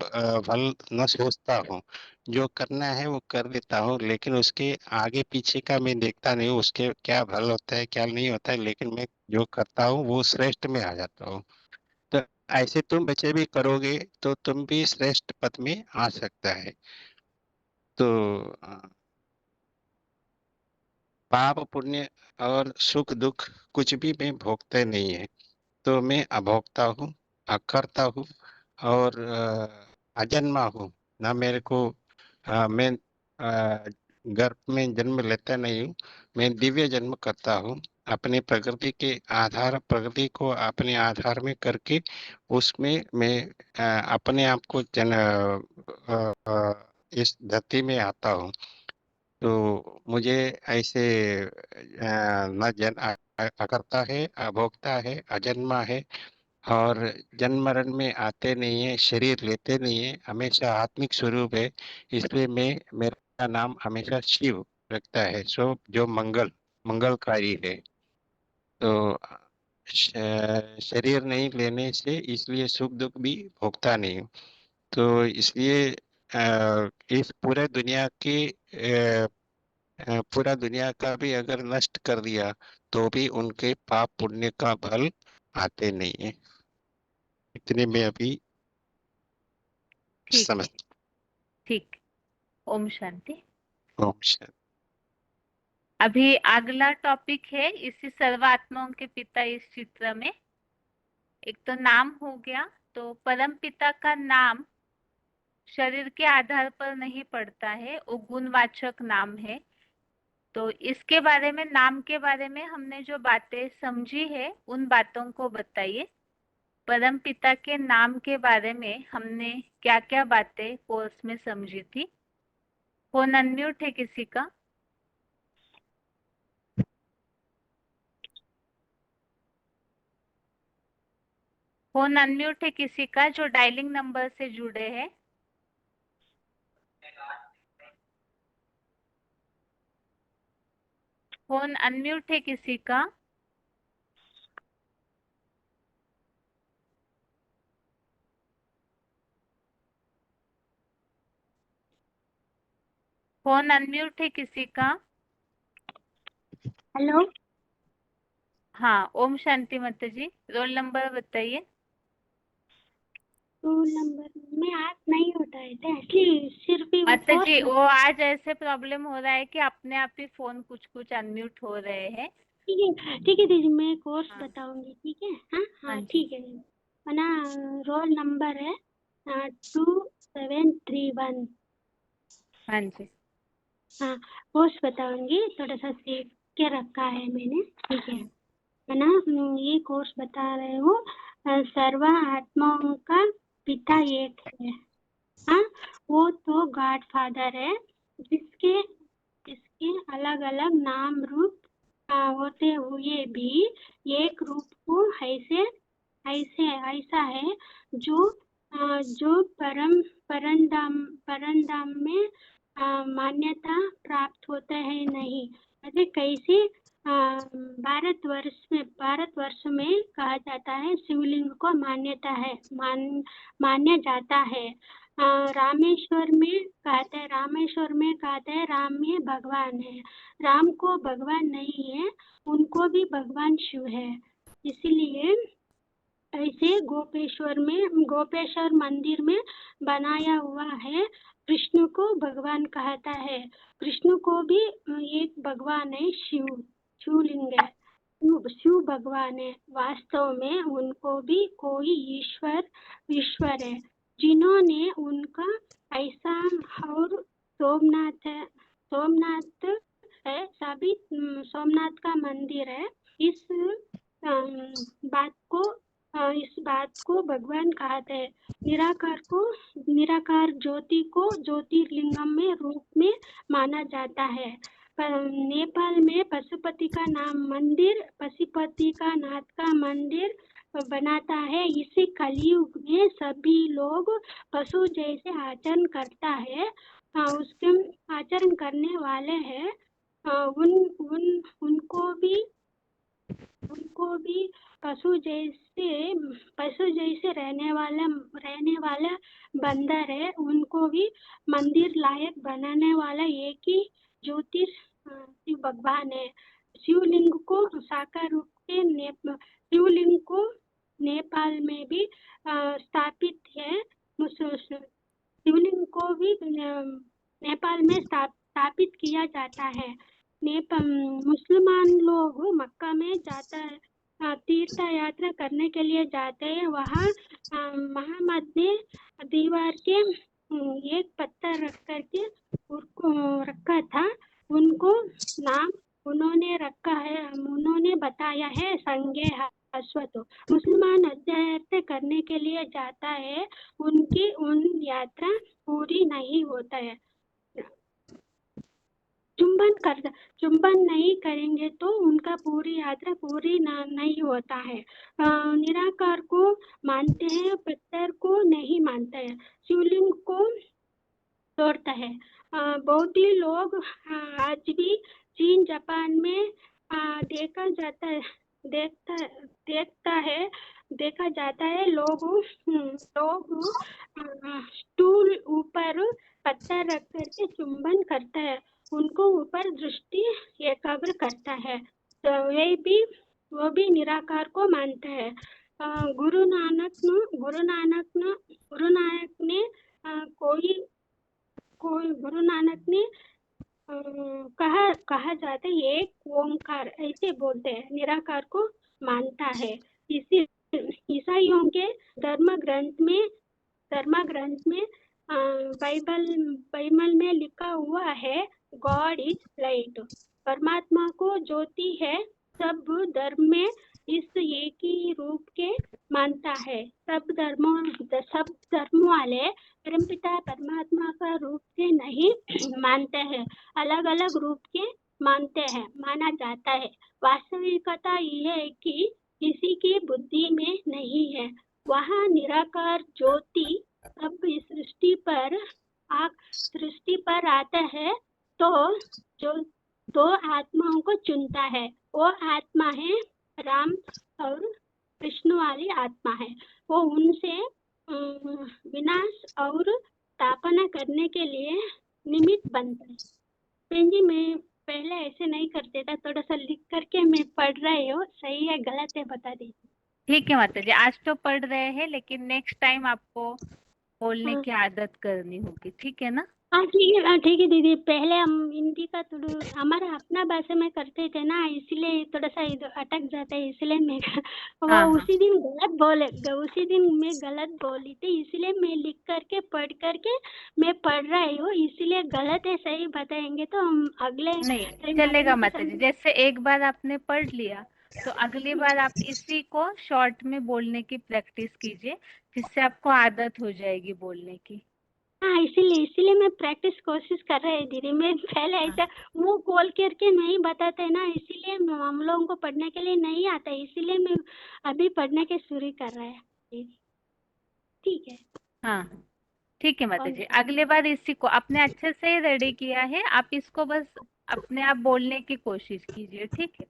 फल न सोचता हूँ। जो करना है वो कर देता हूँ, लेकिन उसके आगे पीछे का मैं देखता नहीं हूँ, उसके क्या फल होता है क्या नहीं होता है, लेकिन मैं जो करता हूँ वो श्रेष्ठ में आ जाता हूँ। तो ऐसे तुम बच्चे भी करोगे तो तुम भी श्रेष्ठ पद में आ सकता है। तो पाप पुण्य और सुख दुख कुछ भी मैं भोगते नहीं है। तो मैं अभोक्ता हूँ, अकर्ता हूँ और अजन्मा हूँ। ना मेरे को मैं गर्भ में जन्म लेता नहीं हूँ, मैं दिव्य जन्म करता हूँ। अपने प्रकृति को अपने आधार में करके उसमें मैं अपने आप को इस धरती में आता हूँ। तो मुझे ऐसे न अकर्ता है, अभोक्ता है, अजन्मा है और जन्म मरण में आते नहीं है, शरीर लेते नहीं है, हमेशा आत्मिक स्वरूप है। इसलिए मेरा नाम हमेशा शिव रखता है, सो जो मंगलकारी है। तो शरीर नहीं लेने से इसलिए सुख दुख भी भोगता नहीं हूँ। तो इसलिए इस पूरे दुनिया की पूरा दुनिया का भी अगर नष्ट कर दिया तो भी उनके पाप पुण्य का फल आते नहीं है। इतने में अभी ठीक समझ। है, ठीक। ओम शांति। ओम शांति। अभी अगला टॉपिक है इसी सर्वात्माओं के पिता इस चित्र में। एक तो नाम हो गया, तो परम पिता का नाम शरीर के आधार पर नहीं पड़ता है, वो गुणवाचक नाम है। तो इसके बारे में, नाम के बारे में हमने जो बातें समझी है उन बातों को बताइए। परम पिता के नाम के बारे में हमने क्या क्या बातें कोर्स में समझी थी। फोन अनम्यूट है किसी का? फोन अनम्यूट है किसी का जो डायलिंग नंबर से जुड़े हैं? फोन अनम्यूट है किसी का? फोन अनम्यूट है किसी का? हेलो। हाँ, ओम शांति माता जी, रोल नंबर बताइए। रोल नंबर में आज नहीं उठाए थे, इसलिए सिर्फ ही वो माता फोर्स जी, वो आज ऐसे प्रॉब्लम हो रहा है कि अपने आप ही फोन कुछ कुछ अनम्यूट हो रहे हैं। ठीक है दीदी, मैं कोर्स हाँ। बताऊंगी, ठीक है? हाँ हाँ हाँ जी। ठीक है दीदी। ना रोल नंबर है 2731। हाँ जी। हाँ, कोर्स बताऊंगी, थोड़ा सा सीट के रखा है मैंने, ठीक है ना। ये कोर्स बता रहे हो, सर्व आत्माओं का पिता एक है। हाँ, वो तो गॉड फादर है, जिसके अलग अलग नाम रूप होते हुए भी एक रूप को ऐसा है जो परमधाम में मान्यता प्राप्त होता है नहीं। अरे कैसे भारतवर्ष में कहा जाता है शिवलिंग को मान्यता है, मान्या जाता है। रामेश्वर में कहते हैं राम में भगवान है। राम को भगवान नहीं है, उनको भी भगवान शिव है। इसलिए ऐसे गोपेश्वर मंदिर में बनाया हुआ है। कृष्ण को भगवान कहता है, कृष्ण को भी एक भगवान है, शिवलिंग है, शिव भगवान है। वास्तव में उनको भी कोई ईश्वर है, जिन्होंने उनका ऐसा। और सोमनाथ है सभी सोमनाथ का मंदिर है। इस बात को भगवान कहते हैं। निराकार ज्योति को ज्योतिर्लिंगम में रूप में माना जाता है। नेपाल में पशुपति का नाथ का मंदिर बनाता है। इसी कलयुग में सभी लोग पशु जैसे आचरण करता है, उसके आचरण करने वाले हैं। उनको भी पशु जैसे रहने वाला बंदर है। उनको भी मंदिर लायक बनाने वाला एक ही शिव भगवान है। शिवलिंग को साकार रूप के शिवलिंग को नेपाल में भी स्थापित है। शिवलिंग को भी नेपाल में स्थापित किया जाता है। मुसलमान लोग मक्का में जाता है, तीर्थ यात्रा करने के लिए जाते हैं। वहाँ मोहम्मद ने दीवार के एक पत्थर रख करके रखा था। उनको नाम उन्होंने बताया है संगे अश्वतो। मुसलमान यात्रा करने के लिए जाता है, उनकी यात्रा पूरी नहीं होता है। चुंबन नहीं करेंगे तो उनका पूरी यात्रा पूरी नहीं होता है। निराकार को मानते हैं, पत्थर को नहीं मानते हैं, शिवलिंग को तोड़ता है। बौद्धी लोग आज भी चीन जापान में देखा जाता है। लोग स्टूल ऊपर पत्थर रख करके चुंबन करता है, उनको ऊपर दृष्टि एकाग्र करता है। तो वो भी निराकार को मानता है। गुरु नानक ने कहा जाता है एक ओंकार, ऐसे बोलते हैं, निराकार को मानता है। इसी ईसाइयों के धर्म ग्रंथ में बाइबल में लिखा हुआ है गॉड इज लाइट। परमात्मा को ज्योति है। सब धर्म में इस एक ही रूप के मानता है। सब धर्म वाले परमपिता परमात्मा का रूप से नहीं मानते हैं, अलग अलग रूप के माना जाता है। वास्तविकता यह है कि किसी की बुद्धि में नहीं है। वहाँ निराकार ज्योति अब इस सृष्टि पर आता है तो जो दो आत्माओं को चुनता है। वो आत्मा है राम और कृष्ण वाली आत्मा है। वो उनसे विनाश और स्थापना करने के लिए निमित्त बनता है। बहन जी, मैं पहले ऐसे नहीं करते था, थोड़ा सा लिख करके मैं पढ़ रही हूँ, सही है गलत है बता दीजिए। ठीक है माता जी, आज तो पढ़ रहे हैं, लेकिन नेक्स्ट टाइम आपको बोलने की आदत करनी होगी, ठीक है ना। हाँ ठीक है दीदी। पहले हम हिंदी का थोड़ा हमारा अपना भाषा में करते थे ना, इसलिए थोड़ा सा इधर अटक जाता है, इसलिए मैं वो हाँ हाँ उसी दिन मैं गलत बोली थी, इसलिए मैं लिख करके पढ़ करके मैं पढ़ रही हूँ, इसलिए गलत है सही बताएंगे तो हम अगले नहीं टाइम चलेगा अपने माता जी। जैसे एक बार आपने पढ़ लिया तो अगली बार आप इसी को शॉर्ट में बोलने की प्रैक्टिस कीजिए, जिससे आपको आदत हो जाएगी बोलने की। हाँ, इसीलिए मैं प्रैक्टिस कोशिश कर रही दीदी। मैं पहले ऐसा मुंह खोल करके नहीं बताते ना, इसीलिए हम लोगों को पढ़ने के लिए नहीं आता, इसीलिए मैं अभी पढ़ने के शुरू कर रहा है दीदी। ठीक है। हाँ ठीक है माता और जी, अगले बार इसी को आपने अच्छे से रेडी किया है, आप इसको बस अपने आप बोलने की कोशिश कीजिए, ठीक है।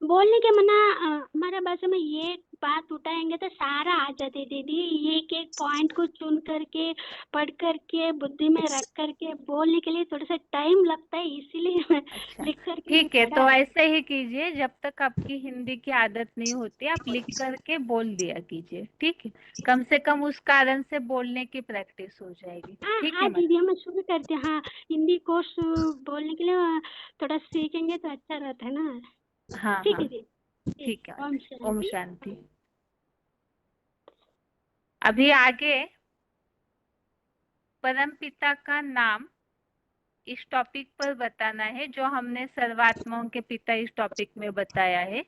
बोलने के मना हमारा भाषा में ये बात उठाएंगे तो सारा आ जाते दीदी। एक एक पॉइंट को चुन करके पढ़ करके बुद्धि में रख करके बोलने के लिए थोड़ा सा टाइम लगता है, इसीलिए मैं अच्छा लिख करके मैं ठीक है, पढ़ा तो रही। ऐसे ही कीजिए, जब तक आपकी हिंदी की आदत नहीं होती आप लिख करके बोल दिया कीजिए, ठीक है। कम से कम उस कारण से बोलने की प्रैक्टिस हो जाएगी, हाँ ठीक हाँ है दीदी, माता। हम शुरू करते हैं। हाँ, हिंदी कोर्स बोलने के लिए थोड़ा सीखेंगे तो अच्छा रहता है ना। हाँ ठीक हाँ है दीदी। ठीक ठीक है है। ओम माता जी, ओम शांति। शांति। अभी आगे परमपिता का नाम इस टॉपिक पर बताना है, जो हमने सर्वात्माओं के पिता इस टॉपिक में बताया है।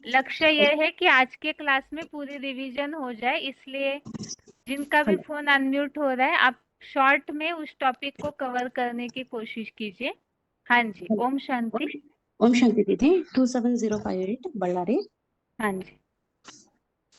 लक्ष्य यह है कि आज के क्लास में पूरी रिवीजन हो जाए, इसलिए जिनका भी फोन अनम्यूट हो रहा है आप शॉर्ट में उस टॉपिक को कवर करने की कोशिश कीजिए। हाँ जी, ओम शांति। ओम शांति दीदी। 27058 बल्लारी। हाँ जी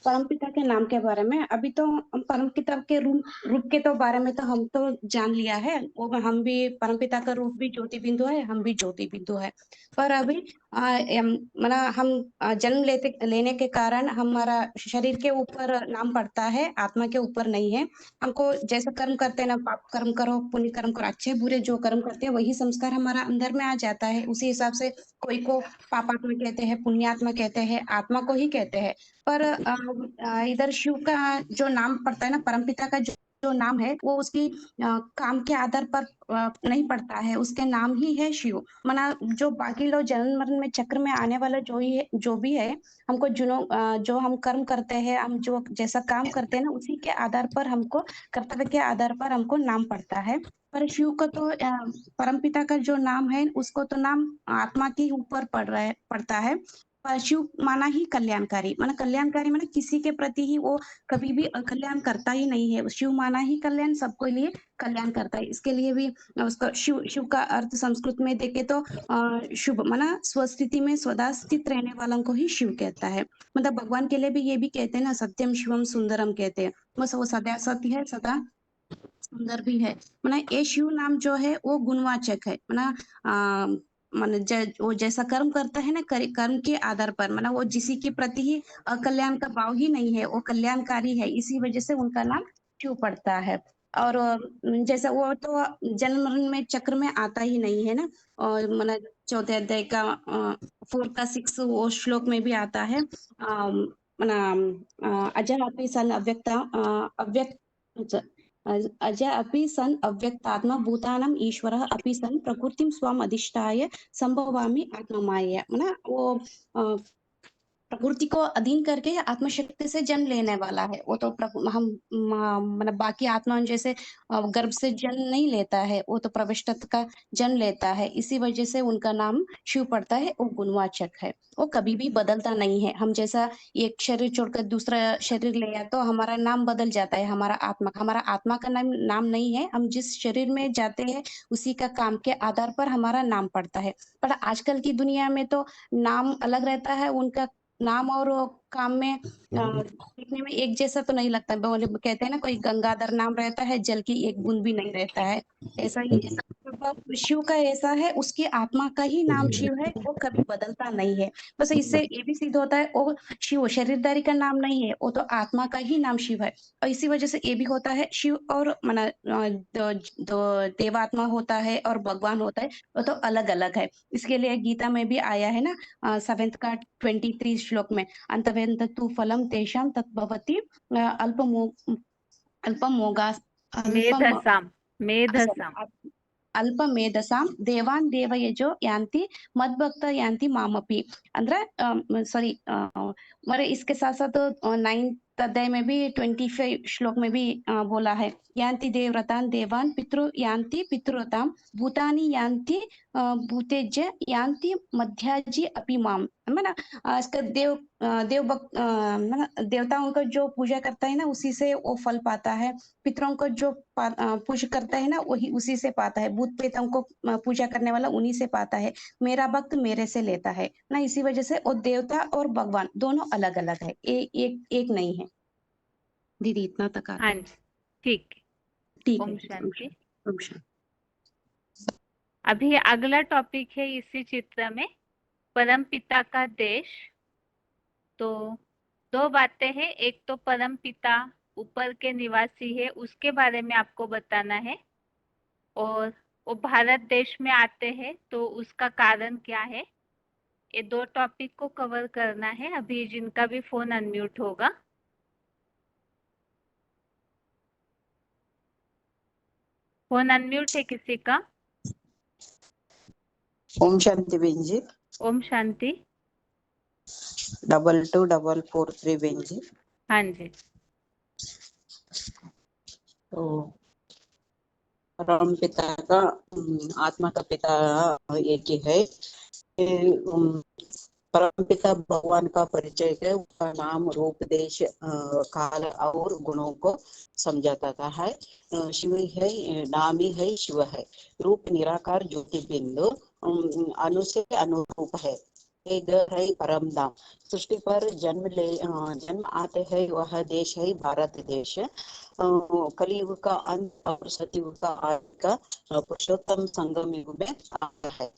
परमपिता के नाम के बारे में अभी तो हम परमपिता के रूप के तो बारे में तो हम तो जान लिया है। वो हम भी परमपिता का रूप भी ज्योति बिंदु है, हम भी ज्योति बिंदु है। पर अभी मना हम जन्म लेने के कारण हमारा शरीर के ऊपर नाम पड़ता है, आत्मा के ऊपर नहीं है। हमको जैसा कर्म करते हैं ना, पाप कर्म करो पुण्य कर्म करो, अच्छे बुरे जो कर्म करते हैं वही संस्कार हमारा अंदर में आ जाता है। उसी हिसाब से कोई को पापात्मा कहते हैं, पुण्यात्मा कहते हैं, आत्मा को ही कहते हैं। पर इधर शिव का जो नाम पड़ता है ना, परमपिता का जो नाम है वो उसकी काम के आधार पर नहीं पड़ता है, उसके नाम ही है शिव। मना जो बाकी लोग जन्म मरण में चक्र में आने वाला जो भी है, हमको जो हम कर्म करते हैं, हम जो जैसा काम करते हैं ना, उसी के आधार पर हमको कर्तव्य के आधार पर हमको नाम पड़ता है। पर शिव का तो परमपिता का जो नाम है उसको तो नाम आत्मा के ऊपर पड़ता है। पर शिव माना ही कल्याणकारी, माना कल्याणकारी माना किसी के प्रति ही वो कभी भी अकल्याण करता ही नहीं है। शिव माना ही कल्याण, सबके लिए कल्याण करता है। इसके लिए भी उसका शिव का अर्थ संस्कृत में देखे तो शुभ माना स्वस्थिति में सदा स्थित रहने वालों को ही शिव कहता है। मतलब भगवान के लिए भी ये भी कहते हैं ना, सत्यम शिवम सुंदरम कहते हैं। बस वो सदा सत्य है, सदा सुंदर भी है। माना ये शिव नाम जो है वो गुणवाचक है। माना माने वो जैसा कर्म करता है ना, कर्म के आधार पर माना वो किसी के प्रति ही अकल्याण का भाव ही नहीं है, वो कल्याणकारी है, इसी वजह से उनका नाम शिव पड़ता है। और जैसा वो तो जन्म मरण में चक्र में आता ही नहीं है ना। और माना चौथे अध्याय का 4 का 6 वो श्लोक में भी आता है। माना अजर सन अव्यक्ता अव्यक्त अजय अपि सन अव्यक्तात्मा भूतानाम ईश्वरः अपि सन प्रकृतिम स्वम अधिष्ठाय संभवामि आत्ममाया। ना वो प्रकृति को अधीन करके आत्मशक्ति से जन्म लेने वाला है। वो तो हम मतलब बाकी आत्मा जैसे गर्भ से जन्म नहीं लेता है, वो तो प्रविष्टत का जन्म लेता है, इसी वजह से उनका नाम शिव पड़ता है। वो गुणवाचक है, वो कभी भी बदलता नहीं है। हम जैसा एक शरीर छोड़कर दूसरा शरीर ले आए तो हमारा नाम बदल जाता है। हमारा आत्मा का नाम नहीं है। हम जिस शरीर में जाते हैं उसी का काम के आधार पर हमारा नाम पड़ता है। पर आजकल की दुनिया में तो नाम अलग रहता है, उनका नाम और काम में देखने में एक जैसा तो नहीं लगता। कहते हैं ना, कोई गंगाधर नाम रहता है, जल की एक बूंद भी नहीं रहता है, ऐसा ही शिव का ऐसा है। उसकी आत्मा का ही नाम शिव है, वो कभी बदलता नहीं है। बस इससे ये भी सिद्ध होता है वो शिव शरीरदारी का नाम नहीं है, वो तो आत्मा का ही नाम शिव है। और इसी वजह से ये भी होता है शिव और मना दो देवात्मा होता है और भगवान होता है, वो तो अलग अलग है। इसके लिए गीता में भी आया है ना, 7th का 23 श्लोक में, अंतवेंत तु फलम तेषाम तत्भवति अल्पमोगास अल्पम मेधसाम मेधसाम ಅಲ್ಪಮೇಧಸಾಂ ದೇವಾನ್ ದೇವಯಜೋ ಯಾಂತಿ मद्भक्त ಯಾಂತಿ मामपि ಅಂದ್ರೆ सॉरी मरे इसके साथ साथ 9th अध्याय में भी 25 श्लोक में भी बोला है ಯಾಂತಿ देवव्रतान देवान पितृ ಯಾಂತಿ पितृव्रताम भूतानि ಯಾಂತಿ भूतेज्य ಯಾಂತಿ मध्याजी अपि माम है ना। इसका देवताओं का जो पूजा करता है ना उसी से वो फल पाता है, पितरों को जो पूजा करता है ना वही उसी से पाता है, भूत प्रेतों को पूजा करने वाला उन्हीं से पाता है, मेरा भक्त मेरे से लेता है ना। इसी वजह से वो देवता और भगवान दोनों अलग अलग है, एक नहीं है। दीदी इतना तक आता हाँ है। जी, ठीक है। ठीक ओम है। शांति। ओम शांति। अभी अगला टॉपिक है इसी चित्र में परम पिता का देश। तो दो बातें हैं, एक तो परम पिता ऊपर के निवासी है उसके बारे में आपको बताना है, और वो भारत देश में आते हैं तो उसका कारण क्या है, ये दो टॉपिक को कवर करना है। अभी जिनका भी फोन अनम्यूट होगा। फोन अनम्यूट है किसी का? ओम शांति बहन जी। ओम शांति। 222443 बहन जी। हाँ जी। तो परम पिता का आत्मा का पिता एक ही है। परम पिता भगवान का परिचय है, उसका नाम रूप देश काल और गुणों को समझाता है। शिव है, नाम ही है शिव है, रूप निराकार ज्योति बिंदु अनु से अनुरूप है, एक है परम धाम। सृष्टि पर जन्म आते हैं वह देश है भारत देश। कलियुग का अंत और सतयुग का आदि का पुरुषोत्तम संगम युग में आता है।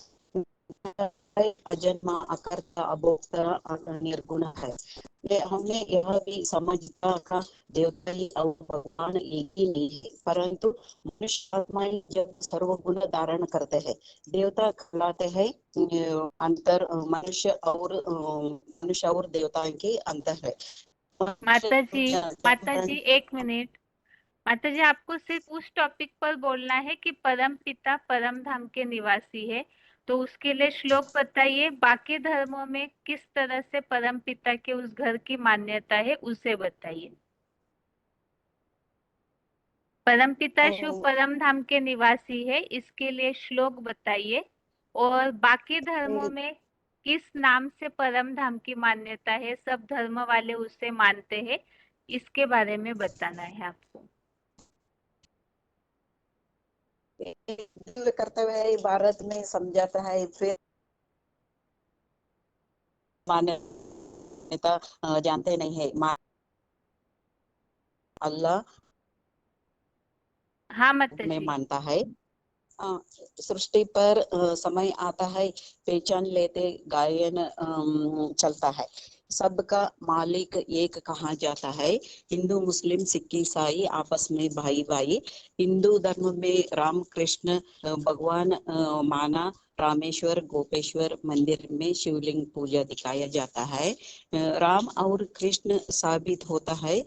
अजन्मा अकर्ता अभोक्ता निर्गुण है। हमने यह भी समझा का देवता ही और भगवान एक ही नहीं है, परंतु मनुष्य आत्मा जब सर्वगुण धारण करते हैं, देवता कहलाते हैं। अंतर मनुष्य और देवता के अंतर है। माता जी एक मिनट। माता जी आपको सिर्फ उस टॉपिक पर बोलना है कि परम पिता परम धाम के निवासी है, तो उसके लिए श्लोक बताइए। बाकी धर्मों में किस तरह से परम पिता के उस घर की मान्यता है उसे बताइए। परम पिता शिव परम धाम के निवासी है, इसके लिए श्लोक बताइए। और बाकी धर्मों में किस नाम से परम धाम की मान्यता है, सब धर्म वाले उसे मानते हैं, इसके बारे में बताना है आपको। कर्तव्य है भारत में समझाता है, फिर मान्यता जानते नहीं है। अल्लाह हाँ माता में जी। मानता है। सृष्टि पर समय आता है, पहचान लेते गायन चलता है। सबका मालिक एक कहा जाता है। हिंदू मुस्लिम सिख ईसाई आपस में भाई भाई। हिंदू धर्म में राम कृष्ण भगवान माना, रामेश्वर गोपेश्वर मंदिर में शिवलिंग पूजा दिखाया जाता है। राम और कृष्ण साबित होता है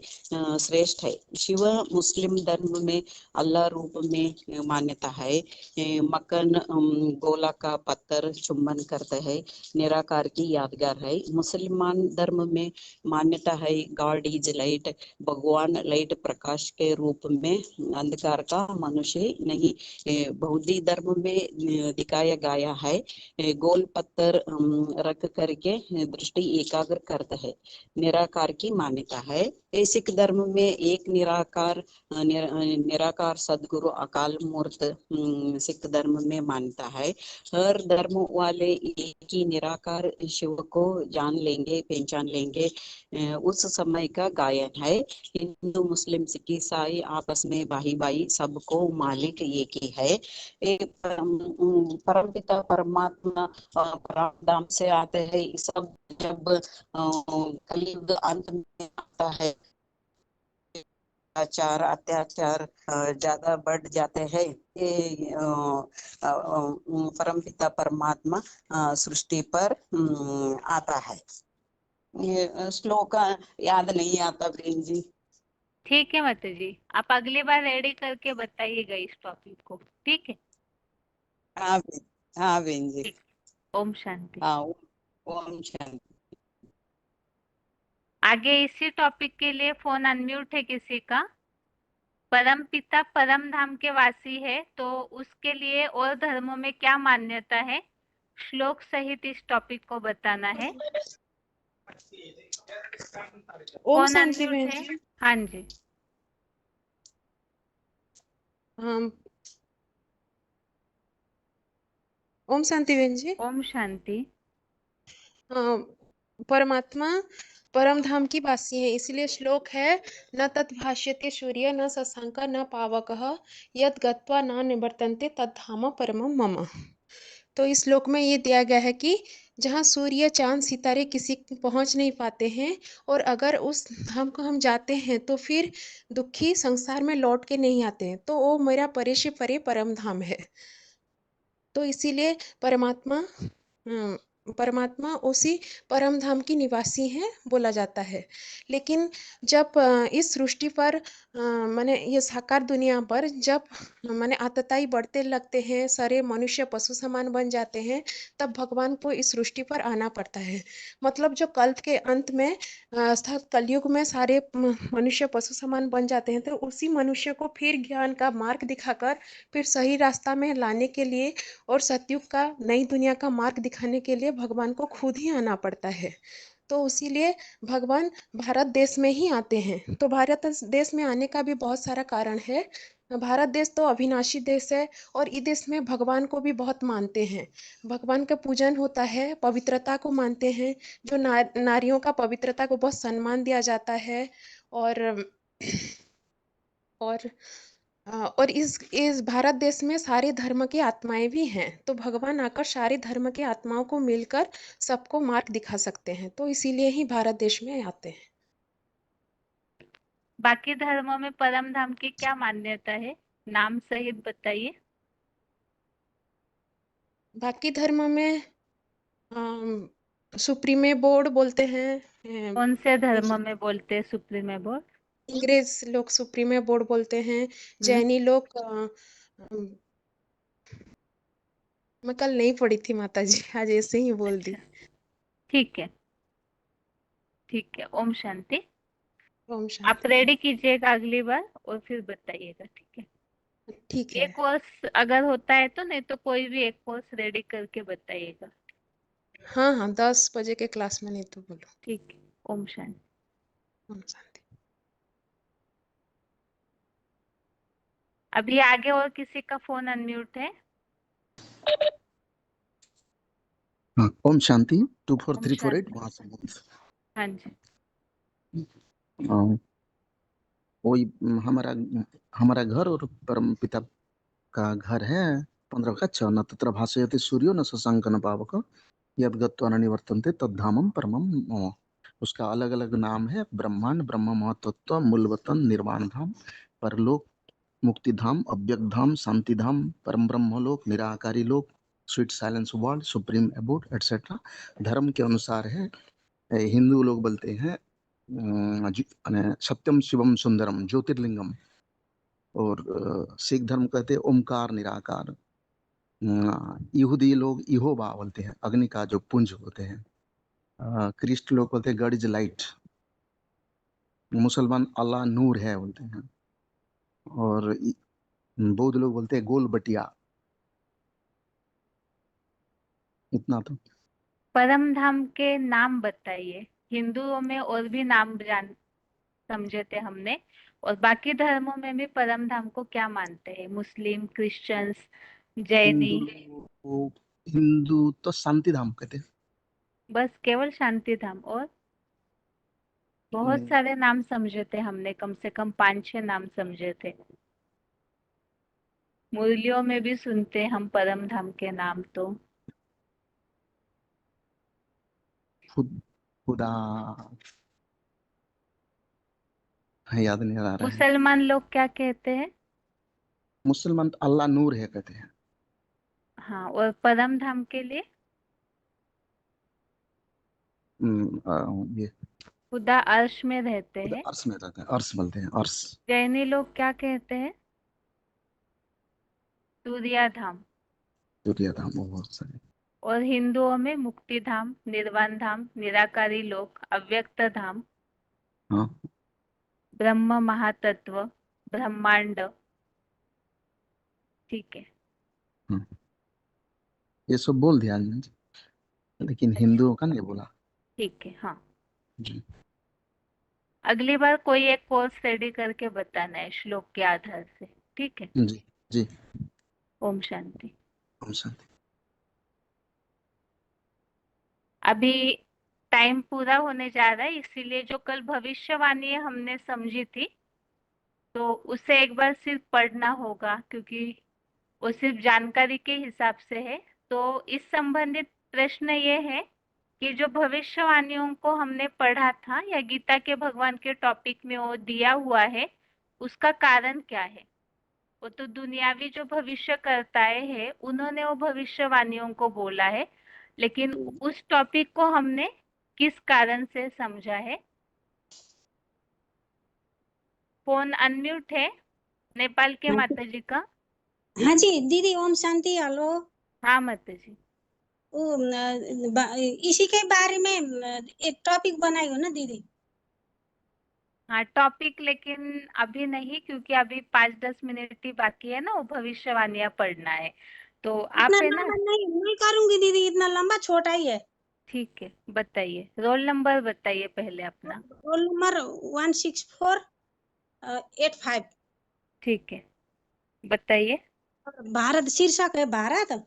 श्रेष्ठ है। शिव मुस्लिम धर्म में अल्लाह रूप में मान्यता है। मक्खन गोला का पत्थर चुम्बन करते हैं, निराकार की यादगार है। मुसलमान धर्म में मान्यता है गॉड इज लाइट, भगवान लाइट प्रकाश के रूप में, अंधकार का मनुष्य नहीं। बौद्ध धर्म में दिखाया गया है, गोल पत्थर रख करके दृष्टि एकाग्र करता है, निराकार की मान्यता है। सिख धर्म में एक निराकार सदगुरु अकाल मूर्त सिख धर्म में मानता है। हर धर्म वाले एक ही निराकार शिव को जान लेंगे, पहचान लेंगे, उस समय का गायन है। हिंदू मुस्लिम सिख ईसाई आपस में भाई भाई, सबको मालिक एक ही है। परम पिता परमात्मा परमधाम से आते हैं। सब जब कलयुग अंत में आता है, अत्याचार ज्यादा बढ़ जाते हैं, ये परम पिता परमात्मा सृष्टि पर आता है। ये श्लोक याद नहीं आता प्रेम जी। ठीक है माता जी, आप अगली बार रेडी करके बताइएगा इस टॉपिक को, ठीक है? हाँ बहन, हाँ बहन जी। ओम शांति। हाँ, ओम शांति। आगे इसी टॉपिक के लिए फोन अनम्यूट है किसी का? परम पिता परम धाम के वासी है, तो उसके लिए और धर्मों में क्या मान्यता है, श्लोक सहित इस टॉपिक को बताना है। ओम फोन शांति अनम्यूट बहन है? जी। हाँ जी। हाँ, ओम शांति बहन जी। ओम शांति। परमात्मा परम धाम की वासी है, इसलिए श्लोक है, न तत् भाष्यते सूर्य न शशांक न पावकः यद गत्वा न निवर्तन्ते तद्धाम परमं मम। तो इस श्लोक में ये दिया गया है कि जहाँ सूर्य चांद सितारे किसी पहुंच नहीं पाते हैं, और अगर उस धाम को हम जाते हैं तो फिर दुखी संसार में लौट के नहीं आते हैं, तो वो मेरा परे से परे परम धाम है। तो इसीलिए परमात्मा उसी परम धाम की निवासी हैं बोला जाता है। लेकिन जब इस सृष्टि पर माने ये साकार दुनिया पर जब माने आतताई बढ़ते लगते हैं, सारे मनुष्य पशु समान बन जाते हैं, तब भगवान को इस सृष्टि पर आना पड़ता है। मतलब जो कल्प के अंत में अर्थात कलयुग में सारे मनुष्य पशु समान बन जाते हैं, तो उसी मनुष्य को फिर ज्ञान का मार्ग दिखाकर फिर सही रास्ता में लाने के लिए और सतयुग का नई दुनिया का मार्ग दिखाने के लिए भगवान को खुद ही आना पड़ता है। तो इसीलिए भगवान भारत देश में ही आते हैं। तो भारत देश में आने का भी बहुत सारा कारण है। भारत देश तो अविनाशी देश है, और इस देश में भगवान को भी बहुत मानते हैं। भगवान का पूजन होता है, पवित्रता को मानते हैं, जो नारियों का पवित्रता को बहुत सम्मान दिया जाता है। और और और इस भारत देश में सारे धर्म की आत्माएं भी हैं, तो भगवान आकर सारे धर्म की आत्माओं को मिलकर सबको मार्ग दिखा सकते हैं, तो इसीलिए ही भारत देश में आते हैं। बाकी धर्मों में परम धाम की क्या मान्यता है, नाम सहित बताइए। बाकी धर्म में सुप्रीमे बोर्ड बोलते हैं। कौन से धर्म में बोलते हैं सुप्रीमे बोर्ड? अंग्रेज लोग सुप्रीमे बोर्ड बोलते हैं, जैनी लोग मैं कल नहीं पढ़ी थी माता जी, आज ऐसे ही बोल दी। ठीक है, ठीक है। ओम शांति। ओम आप शांति। रेडी कीजिएगा अगली बार और फिर बताइएगा, ठीक है? ठीक है। एक कोर्स अगर होता है तो, नहीं तो कोई भी एक कोर्स रेडी करके बताइएगा। हाँ हाँ, 10 बजे के क्लास में, नहीं तो बोलो। ठीक है। ओम शांति। ओम शांति। अभी आगे और किसी का फोन अनम्यूट है? हाँ, ओम शांति। ओम 24348 शांति। वहां से बोल। हाँ जी। वही हमारा हमारा घर और परम पिता का घर है 15 कक्षा। न तत्र भासयति सूर्यो न शशांक न पावक यद गत्वा न निवर्तन्ते तद्धामम परमम मम। उसका अलग अलग नाम है, ब्रह्मांड, ब्रह्म महतत्व, मूलवतन, निर्वाण धाम, परलोक, मुक्ति धाम, अव्यक्त धाम, शांति धाम, परम ब्रह्म लोक, निराकारी लोक, sweet silence world, supreme एबोड etcetera. धर्म के अनुसार है। हिंदू लोग बोलते हैं सत्यम शिवम सुंदरम ज्योतिर्लिंगम, और सिख धर्म कहते हैं ओमकार निराकार। यहूदी लोग यहोवा बोलते हैं, अग्नि का जो पुंज होते हैं। क्रिस्ट लोग बोलते हैं गॉड इज लाइट। मुसलमान अल्लाह नूर है बोलते हैं। और बौद्ध लोग बोलते हैं गोल बटिया। इतना तो। परम धाम के नाम बताइए। हिंदुओं में और भी नाम समझे थे हमने, और बाकी धर्मों में भी परम धाम को क्या मानते हैं? मुस्लिम, क्रिश्चियंस, जैनी? हिंदू तो शांति धाम कहते हैं। बस केवल शांति धाम? और बहुत सारे नाम समझे थे हमने, कम से कम 5-6 नाम समझे थे। मुरलियों में भी सुनते हम परम धाम के नाम तो। खुदा याद नहीं आ रहा है। मुसलमान लोग क्या कहते हैं? मुसलमान अल्लाह नूर है कहते हैं। हाँ, और परम धाम के लिए? ये खुदा अर्श में रहते खुदा हैं। अर्श में रहते हैं, अर्श बोलते हैं, अर्श। जैनी लोग क्या कहते हैं? सूर्याधाम। सूर्य धाम, वो बहुत सारे। और हिंदुओं में मुक्ति धाम, निर्वाण धाम, निराकारी लोक, अव्यक्त धाम, हाँ, ब्रह्म महातत्व, ब्रह्मांड। ठीक है। हाँ, ये सब बोल दिया आनंद जी, लेकिन हिंदुओं का नहीं बोला। ठीक है, हाँ। जी अगली बार कोई एक कोर्स रेडी करके बताना है श्लोक के आधार से। ठीक है। जी जी। ओम शांति। ओम शांति। अभी टाइम पूरा होने जा रहा है, इसीलिए जो कल भविष्यवाणी हमने समझी थी तो उसे एक बार सिर्फ पढ़ना होगा, क्योंकि वो सिर्फ जानकारी के हिसाब से है। तो इस संबंधित प्रश्न ये है कि जो भविष्यवाणियों को हमने पढ़ा था या गीता के भगवान के टॉपिक में वो दिया हुआ है, उसका कारण क्या है? वो तो दुनियावी जो भविष्य करताए है उन्होंने वो भविष्यवाणियों को बोला है, लेकिन उस टॉपिक को हमने किस कारण से समझा है? फोन अनम्यूट है नेपाल के माता जी का। हाँ जी दीदी, ओम शांति। हेलो। हाँ माता जी। इसी के बारे में एक टॉपिक बनाई हो ना दीदी? हाँ टॉपिक, लेकिन अभी नहीं, क्योंकि अभी 5-10 मिनट ही बाकी है ना, वो भविष्यवाणियां पढ़ना है। तो आप इतना है ना। लंबा नहीं करूंगी दीदी, इतना लंबा, छोटा ही है। ठीक है, बताइए। रोल नंबर बताइए पहले अपना। Roll number 16485। ठीक है, बताइए। भारत शीर्षक है भारत।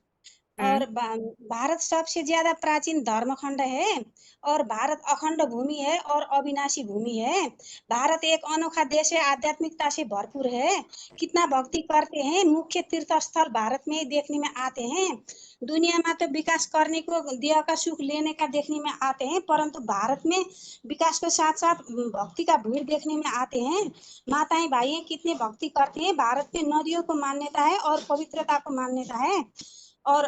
और भारत सबसे ज्यादा प्राचीन धर्मखंड है और भारत अखंड भूमि है और अविनाशी भूमि है। भारत एक अनोखा देश है, आध्यात्मिकता से भरपूर है। कितना भक्ति करते हैं, मुख्य तीर्थ स्थल भारत में ही देखने में आते हैं। दुनिया में तो विकास करने को, देह का सुख लेने का देखने में आते हैं, परंतु भारत में विकास के साथ साथ भक्ति का भीड़ देखने में आते हैं। माताएं भाई कितने भक्ति करते हैं। भारत में नदियों को मान्यता है और पवित्रता को मान्यता है। और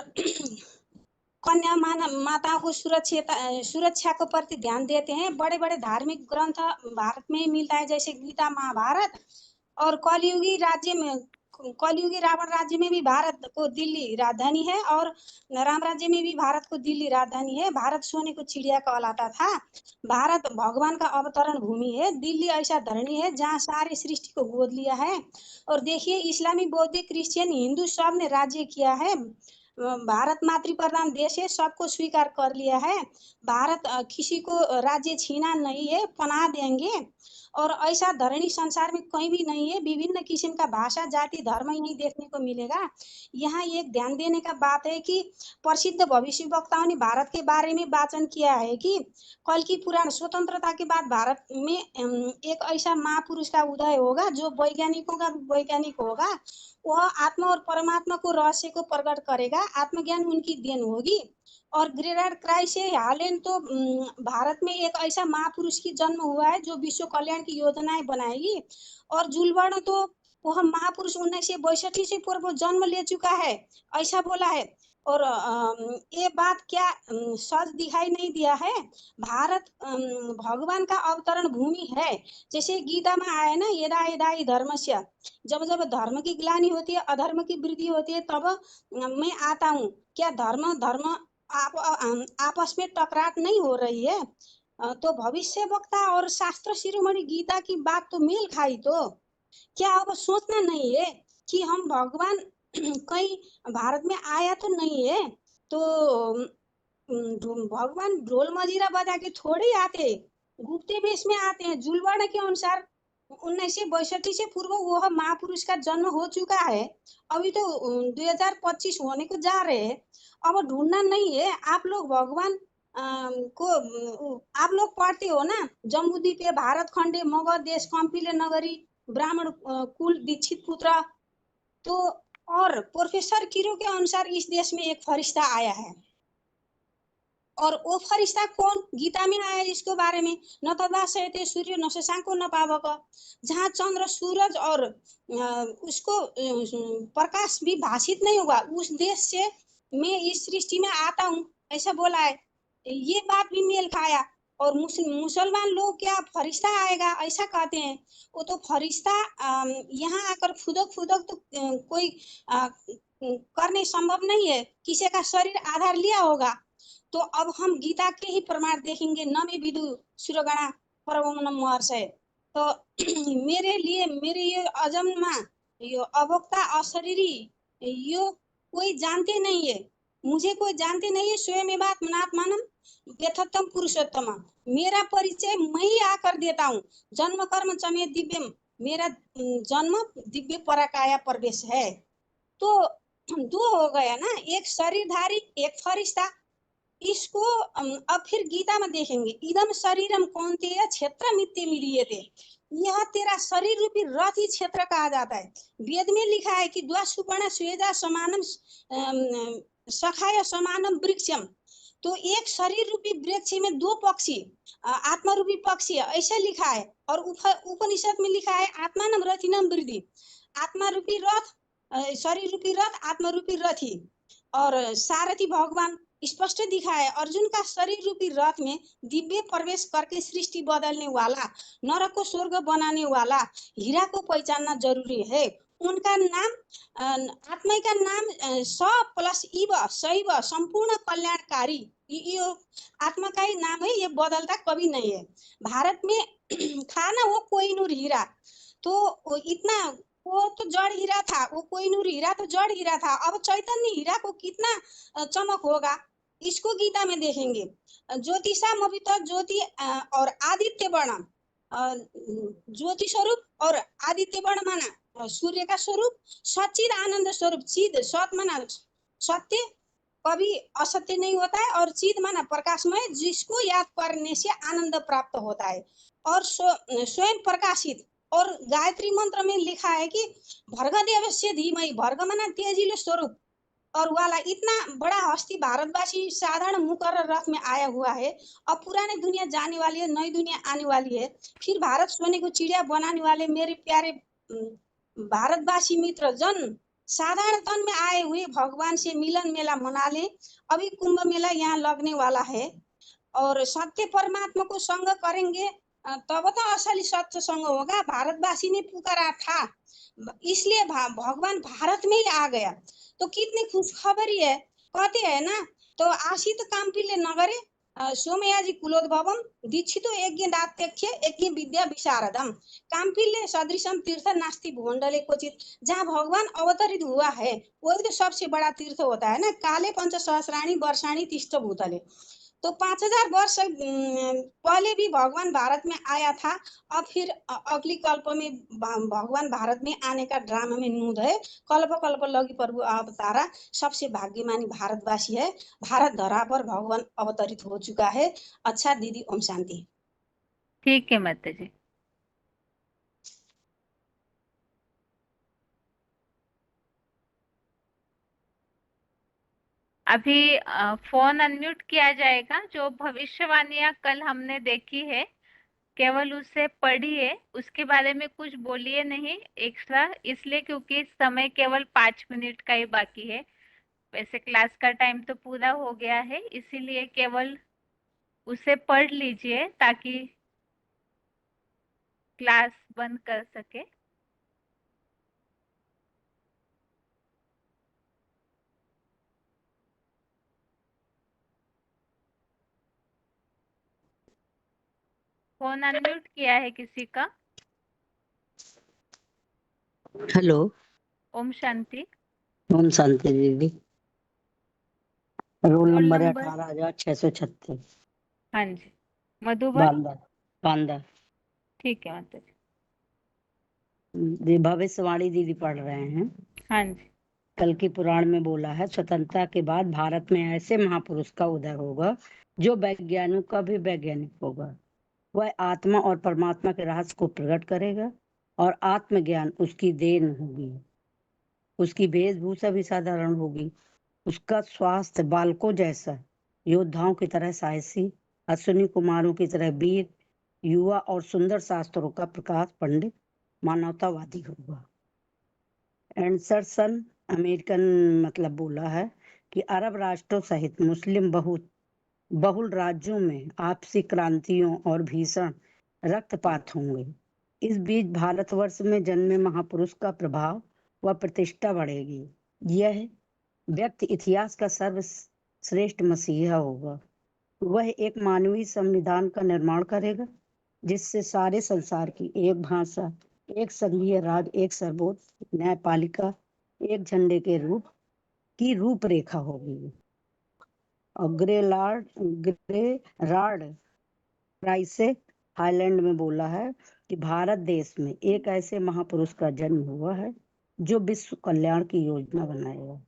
कन्या माताओं को सुरक्षा को प्रति ध्यान देते हैं। बड़े बड़े धार्मिक ग्रंथ भारत में ही मिलता है, जैसे गीता, महाभारत। और कलयुगी रावण राज्य में भी भारत को दिल्ली राजधानी है और राम राज्य में भी भारत को दिल्ली राजधानी है। भारत सोने को चिड़िया कहलाता था। भारत भगवान का अवतरण भूमि है। दिल्ली ऐसा धरणी है जहाँ सारी सृष्टि को गोद लिया है। और देखिए, इस्लामी, बौद्धिक, क्रिश्चियन, हिंदू सब ने राज्य किया है। भारत मातृ प्रधान देश है, सबको स्वीकार कर लिया है। भारत किसी को राज्य छीना नहीं है, पनाह देंगे। और ऐसा धरणी संसार में कहीं भी नहीं है। विभिन्न किस्म का भाषा, जाति, धर्म यही देखने को मिलेगा। यहाँ एक ध्यान देने का बात है कि प्रसिद्ध भविष्यवक्ताओं ने भारत के बारे में वाचन किया है कि कल की पुराण स्वतंत्रता के बाद भारत में एक ऐसा महापुरुष का उदय होगा जो वैज्ञानिकों का वैज्ञानिक होगा। वह आत्मा और परमात्मा को रहस्य को प्रकट करेगा। आत्मज्ञान उनकी देन होगी। और ग्रेटर क्राइस्ट से हालेन तो भारत में एक ऐसा महापुरुष की जन्म हुआ है जो विश्व कल्याण की योजनाएं बनाएगी। और जुलवर्ण तो वह महापुरुष 1962 से पूर्व जन्म ले चुका है, ऐसा बोला है। और ये बात क्या सच दिखाई नहीं दिया है? भारत भगवान का अवतरण भूमि है। जैसे गीता में आया ना, यदा यदा हि धर्मस्य, जब जब धर्म की ग्लानि होती है, अधर्म की वृद्धि होती है, तब मैं आता हूँ। क्या धर्म आपस में टकराट नहीं हो रही है? तो भविष्य वक्ता और शास्त्र शिरोमणि गीता की बात तो मेल खाई। तो क्या अब सोचना नहीं है कि हम भगवान कहीं भारत में आया तो नहीं है? तो भगवान ढोल मजीरा बजा के थोड़ी आते, गुप्ते वेश में आते हैं। जुलवर्ण के अनुसार 1962 से पूर्व वह महापुरुष का जन्म हो चुका है। अभी तो 2025 होने को जा रहे हैं। अब ढूंढना नहीं है। आप लोग भगवान को आप लोग पढ़ते हो ना, जम्बूद्वीप, भारत खंडे, मगध देश, कंपिले नगरी, ब्राह्मण कुल, दीक्षित पुत्र। तो और प्रोफेसर किरो के अनुसार इस देश में एक फरिश्ता आया है। और वो फरिश्ता कौन? गीता में आया इसके बारे में, न तदा सहते सूर्य न शशांको न पावक। जहाँ चंद्र, सूरज और उसको प्रकाश भी भाषित नहीं होगा, उस देश से मैं इस सृष्टि में आता हूँ, ऐसा बोला है। ये बात भी मेल खाया। और मुसलमान लोग क्या फरिश्ता आएगा ऐसा कहते हैं। वो तो फरिश्ता यहाँ आकर फुदक फुदक तो कोई करने संभव नहीं है, किसी का शरीर आधार लिया होगा। तो अब हम गीता के ही प्रमाण देखेंगे, न में विदु सुरगणा परम महर्षय। तो मेरे लिए मेरे ये अजन्मा यो अभोक्ता अशरीरी यो कोई जानते नहीं है, मुझे कोई जानते नहीं है। स्वयं आत्मानम यथार्थम पुरुषोत्तम, मेरा परिचय मैं ही आकर देता हूँ। जन्म कर्म चमे दिव्यम, मेरा जन्म दिव्य पराकाया प्रवेश है। तो दो हो गया ना, एक शरीरधारी एक फरिश्ता। इसको अब फिर गीता में देखेंगे, इदम शरीरम कौन्तेय क्षेत्र मित्ते मिलियते, यह तेरा शरीर रूपी रथ ही क्षेत्र कहा जाता है। वेद में लिखा है कि द्वा सुपर्ण स्वेजा समानम सखाय समानम वृक्षम। तो एक शरीर रूपी वृक्ष में दो पक्षी, आत्मा रूपी पक्षी है, ऐसा लिखा है। और उपनिषद में लिखा है आत्मानम रथिनम वृद्धि, आत्मा रूपी रथ शरीर रूपी रथ आत्मा रूपी रथी। और सारथी भगवान स्पष्ट दिखा है, अर्जुन का शरीर रूपी रथ में दिव्य प्रवेश करके सृष्टि बदलने वाला, नरक को स्वर्ग बनाने वाला हीरा को पहचानना जरूरी है। उनका नाम आत्मा का नाम स प्लस इव शैव संपूर्ण कल्याणकारी, ये आत्मा का ही नाम है, ये बदलता कभी नहीं है। भारत में था ना वो कोहिनूर हीरा, तो इतना वो तो जड़ हीरा था, वो कोहिनूर हीरा तो जड़ हीरा था। अब चैतन्य हीरा को कितना चमक होगा, इसको गीता में देखेंगे। ज्योतिषा मविता ज्योति और आदित्य वर्ण, ज्योति स्वरूप और आदित्य वर्ण माना सूर्य का स्वरूप, सचिद आनंद स्वरूप। चिद सत माना सत्य, कभी असत्य नहीं होता है, और चिद माना प्रकाशमय, जिसको याद करने से आनंद प्राप्त होता है। और स्वयं प्रकाशित। और गायत्री मंत्र में लिखा है कि भर्गदेव से धीमहि, भर्ग माना तेजिलो स्वरूप। और वाला इतना बड़ा हस्ती भारतवासी साधारण मुकर्रर रथ में आया हुआ है। अब पुरानी दुनिया जाने वाली है, नई दुनिया आने वाली है, फिर भारत सोने को चिड़िया बनाने वाले मेरे प्यारे भारतवासी मित्र जन, साधारण तन में आए हुए भगवान से मिलन मेला मना ले। अभी कुंभ मेला यहाँ लगने वाला है, और सत्य परमात्मा को संग करेंगे तब तो असली सत्य संग होगा। भारतवासी ने पुकारा था, इसलिए भगवान भारत में ही आ गया। तो कितनी खुशखबरी है, कहते हैं ना। तो आशित काम्पिल्य नगरे सोमयाजी कुलोद्भवम दीक्षितो यज्ञ दात्यक्ष यज्ञ विद्या विशारदम, काम्पिल्य सदृशम तीर्थ नास्ति भूमंडले क्वचित। जहाँ भगवान अवतरित हुआ है वही तो सबसे बड़ा तीर्थ होता है ना। काले पंच सहस्राणी वर्षाणी तिष्ठ भूतले। तो 5000 वर्ष पहले भी भगवान भारत में आया था। अब फिर अगली कल्प में भगवान भारत में आने का ड्रामा में नूद है। कल्प कल्प लगी प्रभु अवतारा, सबसे भाग्यमानी भारतवासी है। भारत धरा पर भगवान अवतरित हो चुका है। अच्छा दीदी, ओम शांति। ठीक है माता जी। अभी फोन अनम्यूट किया जाएगा। जो भविष्यवाणियां कल हमने देखी है केवल उसे पढ़िए, उसके बारे में कुछ बोलिए नहीं एक्स्ट्रा, इसलिए क्योंकि समय केवल 5 मिनट का ही बाकी है। वैसे क्लास का टाइम तो पूरा हो गया है, इसीलिए केवल उसे पढ़ लीजिए ताकि क्लास बंद कर सके। फोन अनम्यूट किया है किसी का? हेलो, ओम शांति। ओम शांति दीदी। रोल रोल नंबर है नंबर? 18,636। हाँ जी। मधुबन? बांदा बांदा। ठीक है माता जी। भविष्यवाणी दीदी पढ़ रहे हैं। हाँ जी। कल की पुराण में बोला है, स्वतंत्रता के बाद भारत में ऐसे महापुरुष का उदय होगा जो वैज्ञानिकों का भी वैज्ञानिक होगा। वह आत्मा और परमात्मा के रहस्य को प्रकट करेगा और आत्मज्ञान उसकी देन होगी। उसकी वेशभूषा भी साधारण होगी। उसका स्वास्थ्य बालकों जैसा, योद्धाओं की तरह साहसी, अश्विनी कुमारों की तरह वीर, युवा और सुंदर शास्त्रों का प्रकाश पंडित, मानवतावादी होगा। एंडरसन अमेरिकन मतलब बोला है कि अरब राष्ट्रों सहित मुस्लिम बहुत बहुल राज्यों में आपसी क्रांतियों और भीषण रक्तपात होंगे। इस बीच भारतवर्ष में जन्मे महापुरुष का प्रभाव व प्रतिष्ठा बढ़ेगी। यह व्यक्ति इतिहास का सर्वश्रेष्ठ मसीहा होगा। वह एक मानवीय संविधान का निर्माण करेगा जिससे सारे संसार की एक भाषा, एक संघीय राज, एक सर्वोच्च न्यायपालिका, एक झंडे के रूप की रूपरेखा होगी। और ग्रेरार्ड प्राइसे हाईलैंड में बोला है कि भारत देश में एक ऐसे महापुरुष का जन्म हुआ है जो विश्व कल्याण की योजना बनाएगा।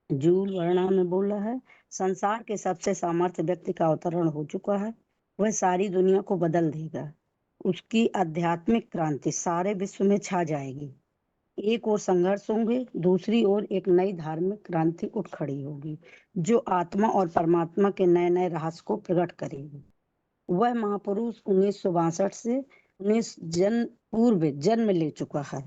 जूल वर्णा में बोला है, संसार के सबसे सामर्थ्य व्यक्ति का अवतरण हो चुका है। वह सारी दुनिया को बदल देगा। उसकी आध्यात्मिक क्रांति सारे विश्व में छा जाएगी। एक ओर संघर्ष होंगे, दूसरी ओर एक नई धार्मिक क्रांति उठ खड़ी होगी जो आत्मा और परमात्मा के नए नए रहस्य को प्रकट करेगी। वह महापुरुष 1962 से 19 पूर्व जन्म ले चुका है।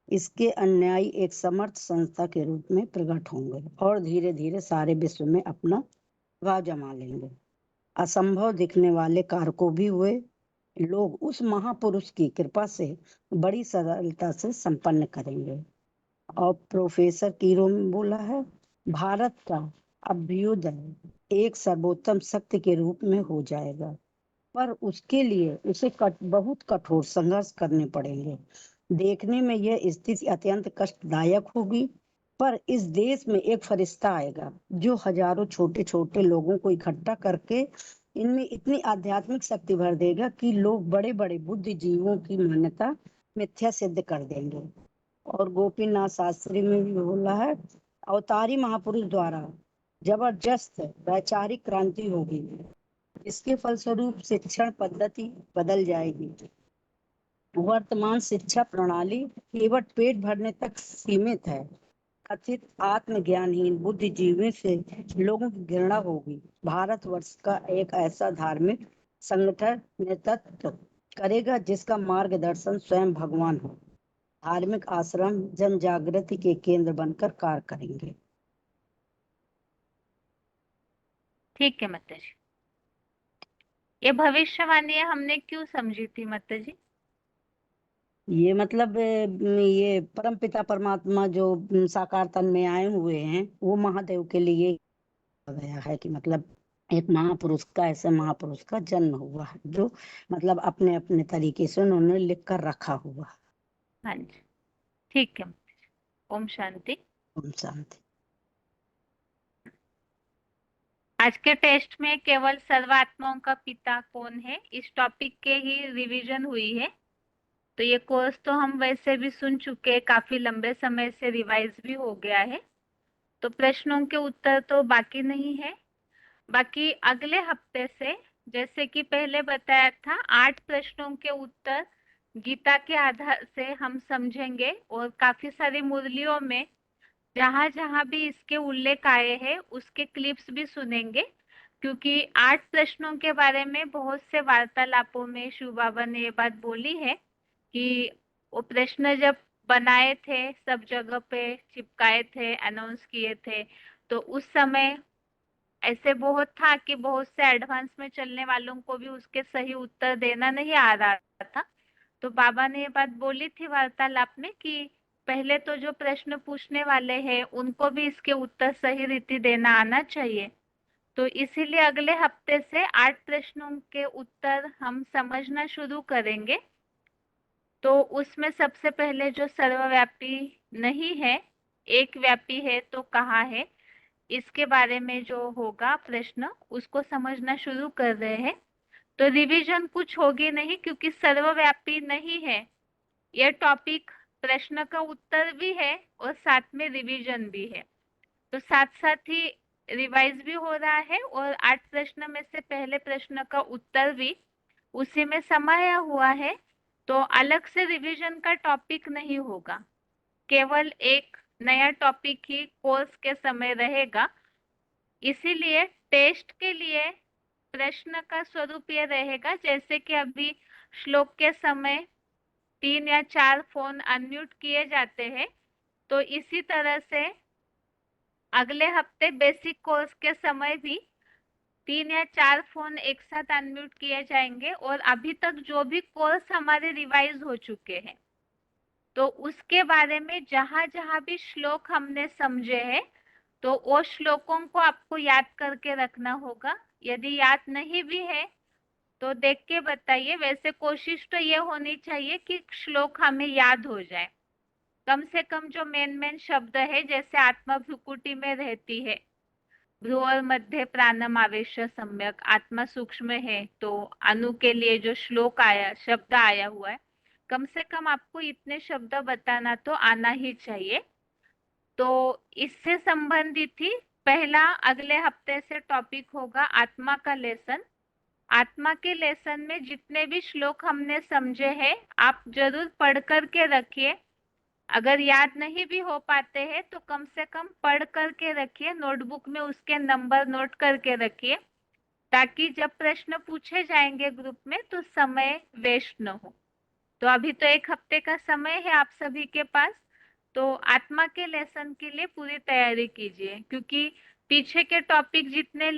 इसके अनुयायी एक समर्थ संस्था के रूप में प्रकट होंगे और धीरे धीरे सारे विश्व में अपना प्रभाव जमा लेंगे। असंभव दिखने वाले कारकों भी हुए लोग उस महापुरुष की कृपा से बड़ी सरलता से संपन्न करेंगे। और प्रोफेसर कीरो ने बोला है, भारत का अभ्युदय एक सर्वोत्तम शक्ति के रूप में हो जाएगा, पर उसके लिए उसे बहुत कठोर संघर्ष करने पड़ेंगे। देखने में यह स्थिति अत्यंत कष्टदायक होगी, पर इस देश में एक फरिश्ता आएगा जो हजारों छोटे छोटे लोगों को इकट्ठा करके इनमें इतनी आध्यात्मिक शक्ति भर देगा कि लोग बड़े बड़े बुद्धिजीवियों की मान्यता मिथ्या सिद्ध कर देंगे। और गोपीनाथ शास्त्री में भी बोला है, अवतारी महापुरुष द्वारा जबरदस्त वैचारिक क्रांति होगी। इसके फलस्वरूप शिक्षण पद्धति बदल जाएगी। वर्तमान शिक्षा प्रणाली केवल पेट भरने तक सीमित है। कथित आत्मज्ञानहीन बुद्धिजीवियों से लोगों की घृणा होगी। भारतवर्ष का एक ऐसा धार्मिक संगठन नेतृत्व करेगा जिसका मार्गदर्शन स्वयं भगवान हो। धार्मिक आश्रम जन जागृति के केंद्र बनकर कार्य करेंगे। ठीक है माता जी। ये भविष्यवाणी हमने क्यों समझी थी माता जी? ये मतलब ये परमपिता परमात्मा जो साकार तन में आए हुए हैं वो महादेव के लिए गया है कि मतलब एक महापुरुष का, ऐसे महापुरुष का जन्म हुआ है जो मतलब अपने अपने तरीके से उन्होंने लिख कर रखा हुआ। हाँ जी, ठीक है। ओम शांति। ओम शांति। आज के टेस्ट में केवल सर्वात्माओं का पिता कौन है इस टॉपिक के ही रिवीजन हुई है। तो ये कोर्स तो हम वैसे भी सुन चुके, काफी लंबे समय से रिवाइज भी हो गया है, तो प्रश्नों के उत्तर तो बाकी नहीं है। बाकी अगले हफ्ते से, जैसे कि पहले बताया था, 8 प्रश्नों के उत्तर गीता के आधार से हम समझेंगे और काफी सारी मुरलियों में जहां जहां भी इसके उल्लेख आए हैं उसके क्लिप्स भी सुनेंगे, क्योंकि 8 प्रश्नों के बारे में बहुत से वार्तालापों में शिव बाबा ने ये बात बोली है कि वो प्रश्न जब बनाए थे, सब जगह पे चिपकाए थे, अनाउंस किए थे, तो उस समय ऐसे बहुत था कि बहुत से एडवांस में चलने वालों को भी उसके सही उत्तर देना नहीं आ रहा था। तो बाबा ने ये बात बोली थी वार्तालाप में कि पहले तो जो प्रश्न पूछने वाले हैं उनको भी इसके उत्तर सही रीति देना आना चाहिए। तो इसीलिए अगले हफ्ते से 8 प्रश्नों के उत्तर हम समझना शुरू करेंगे। तो उसमें सबसे पहले जो सर्वव्यापी नहीं है, एक व्यापी है तो कहाँ है, इसके बारे में जो होगा प्रश्न उसको समझना शुरू कर रहे हैं। तो रिवीजन कुछ होगी नहीं क्योंकि सर्वव्यापी नहीं है यह टॉपिक, प्रश्न का उत्तर भी है और साथ में रिवीजन भी है, तो साथ साथ ही रिवाइज भी हो रहा है और 8 प्रश्न में से पहले प्रश्न का उत्तर भी उसी में समाया हुआ है। तो अलग से रिवीजन का टॉपिक नहीं होगा, केवल एक नया टॉपिक ही कोर्स के समय रहेगा। इसीलिए टेस्ट के लिए प्रश्न का स्वरूप यह रहेगा, जैसे कि अभी श्लोक के समय 3 या 4 फोन अनम्यूट किए जाते हैं, तो इसी तरह से अगले हफ्ते बेसिक कोर्स के समय भी 3 या 4 फोन एक साथ अनम्यूट किए जाएंगे और अभी तक जो भी कोर्स हमारे रिवाइज हो चुके हैं तो उसके बारे में जहां जहां भी श्लोक हमने समझे हैं तो वो श्लोकों को आपको याद करके रखना होगा। यदि याद नहीं भी है तो देख के बताइए। वैसे कोशिश तो ये होनी चाहिए कि श्लोक हमें याद हो जाए। कम से कम जो मेन शब्द है जैसे आत्मा भ्रुकुटी में रहती है, भ्रू और मध्य प्राणम आवेश सम्यक, आत्मा सूक्ष्म है, तो अनु के लिए जो श्लोक आया, शब्द आया हुआ है, कम से कम आपको इतने शब्द बताना तो आना ही चाहिए। तो इससे संबंधित ही पहला अगले हफ्ते से टॉपिक होगा आत्मा का लेसन। आत्मा के लेसन में जितने भी श्लोक हमने समझे हैं आप जरूर पढ़ करके रखिए। अगर याद नहीं भी हो पाते हैं तो कम से कम पढ़ करके रखिए, नोटबुक में उसके नंबर नोट करके रखिए ताकि जब प्रश्न पूछे जाएंगे ग्रुप में तो समय वेस्ट न हो। तो अभी तो 1 हफ्ते का समय है आप सभी के पास, तो आत्मा के लेसन के लिए पूरी तैयारी कीजिए क्योंकि पीछे के टॉपिक जितने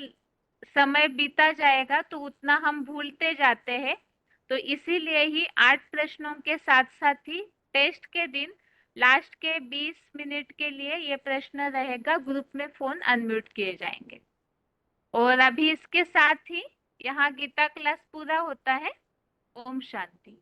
समय बीता जाएगा तो उतना हम भूलते जाते हैं। तो इसीलिए ही 8 प्रश्नों के साथ साथ ही टेस्ट के दिन लास्ट के 20 मिनट के लिए ये प्रश्न रहेगा, ग्रुप में फोन अनम्यूट किए जाएंगे। और अभी इसके साथ ही यहाँ गीता क्लास पूरा होता है। ओम शांति।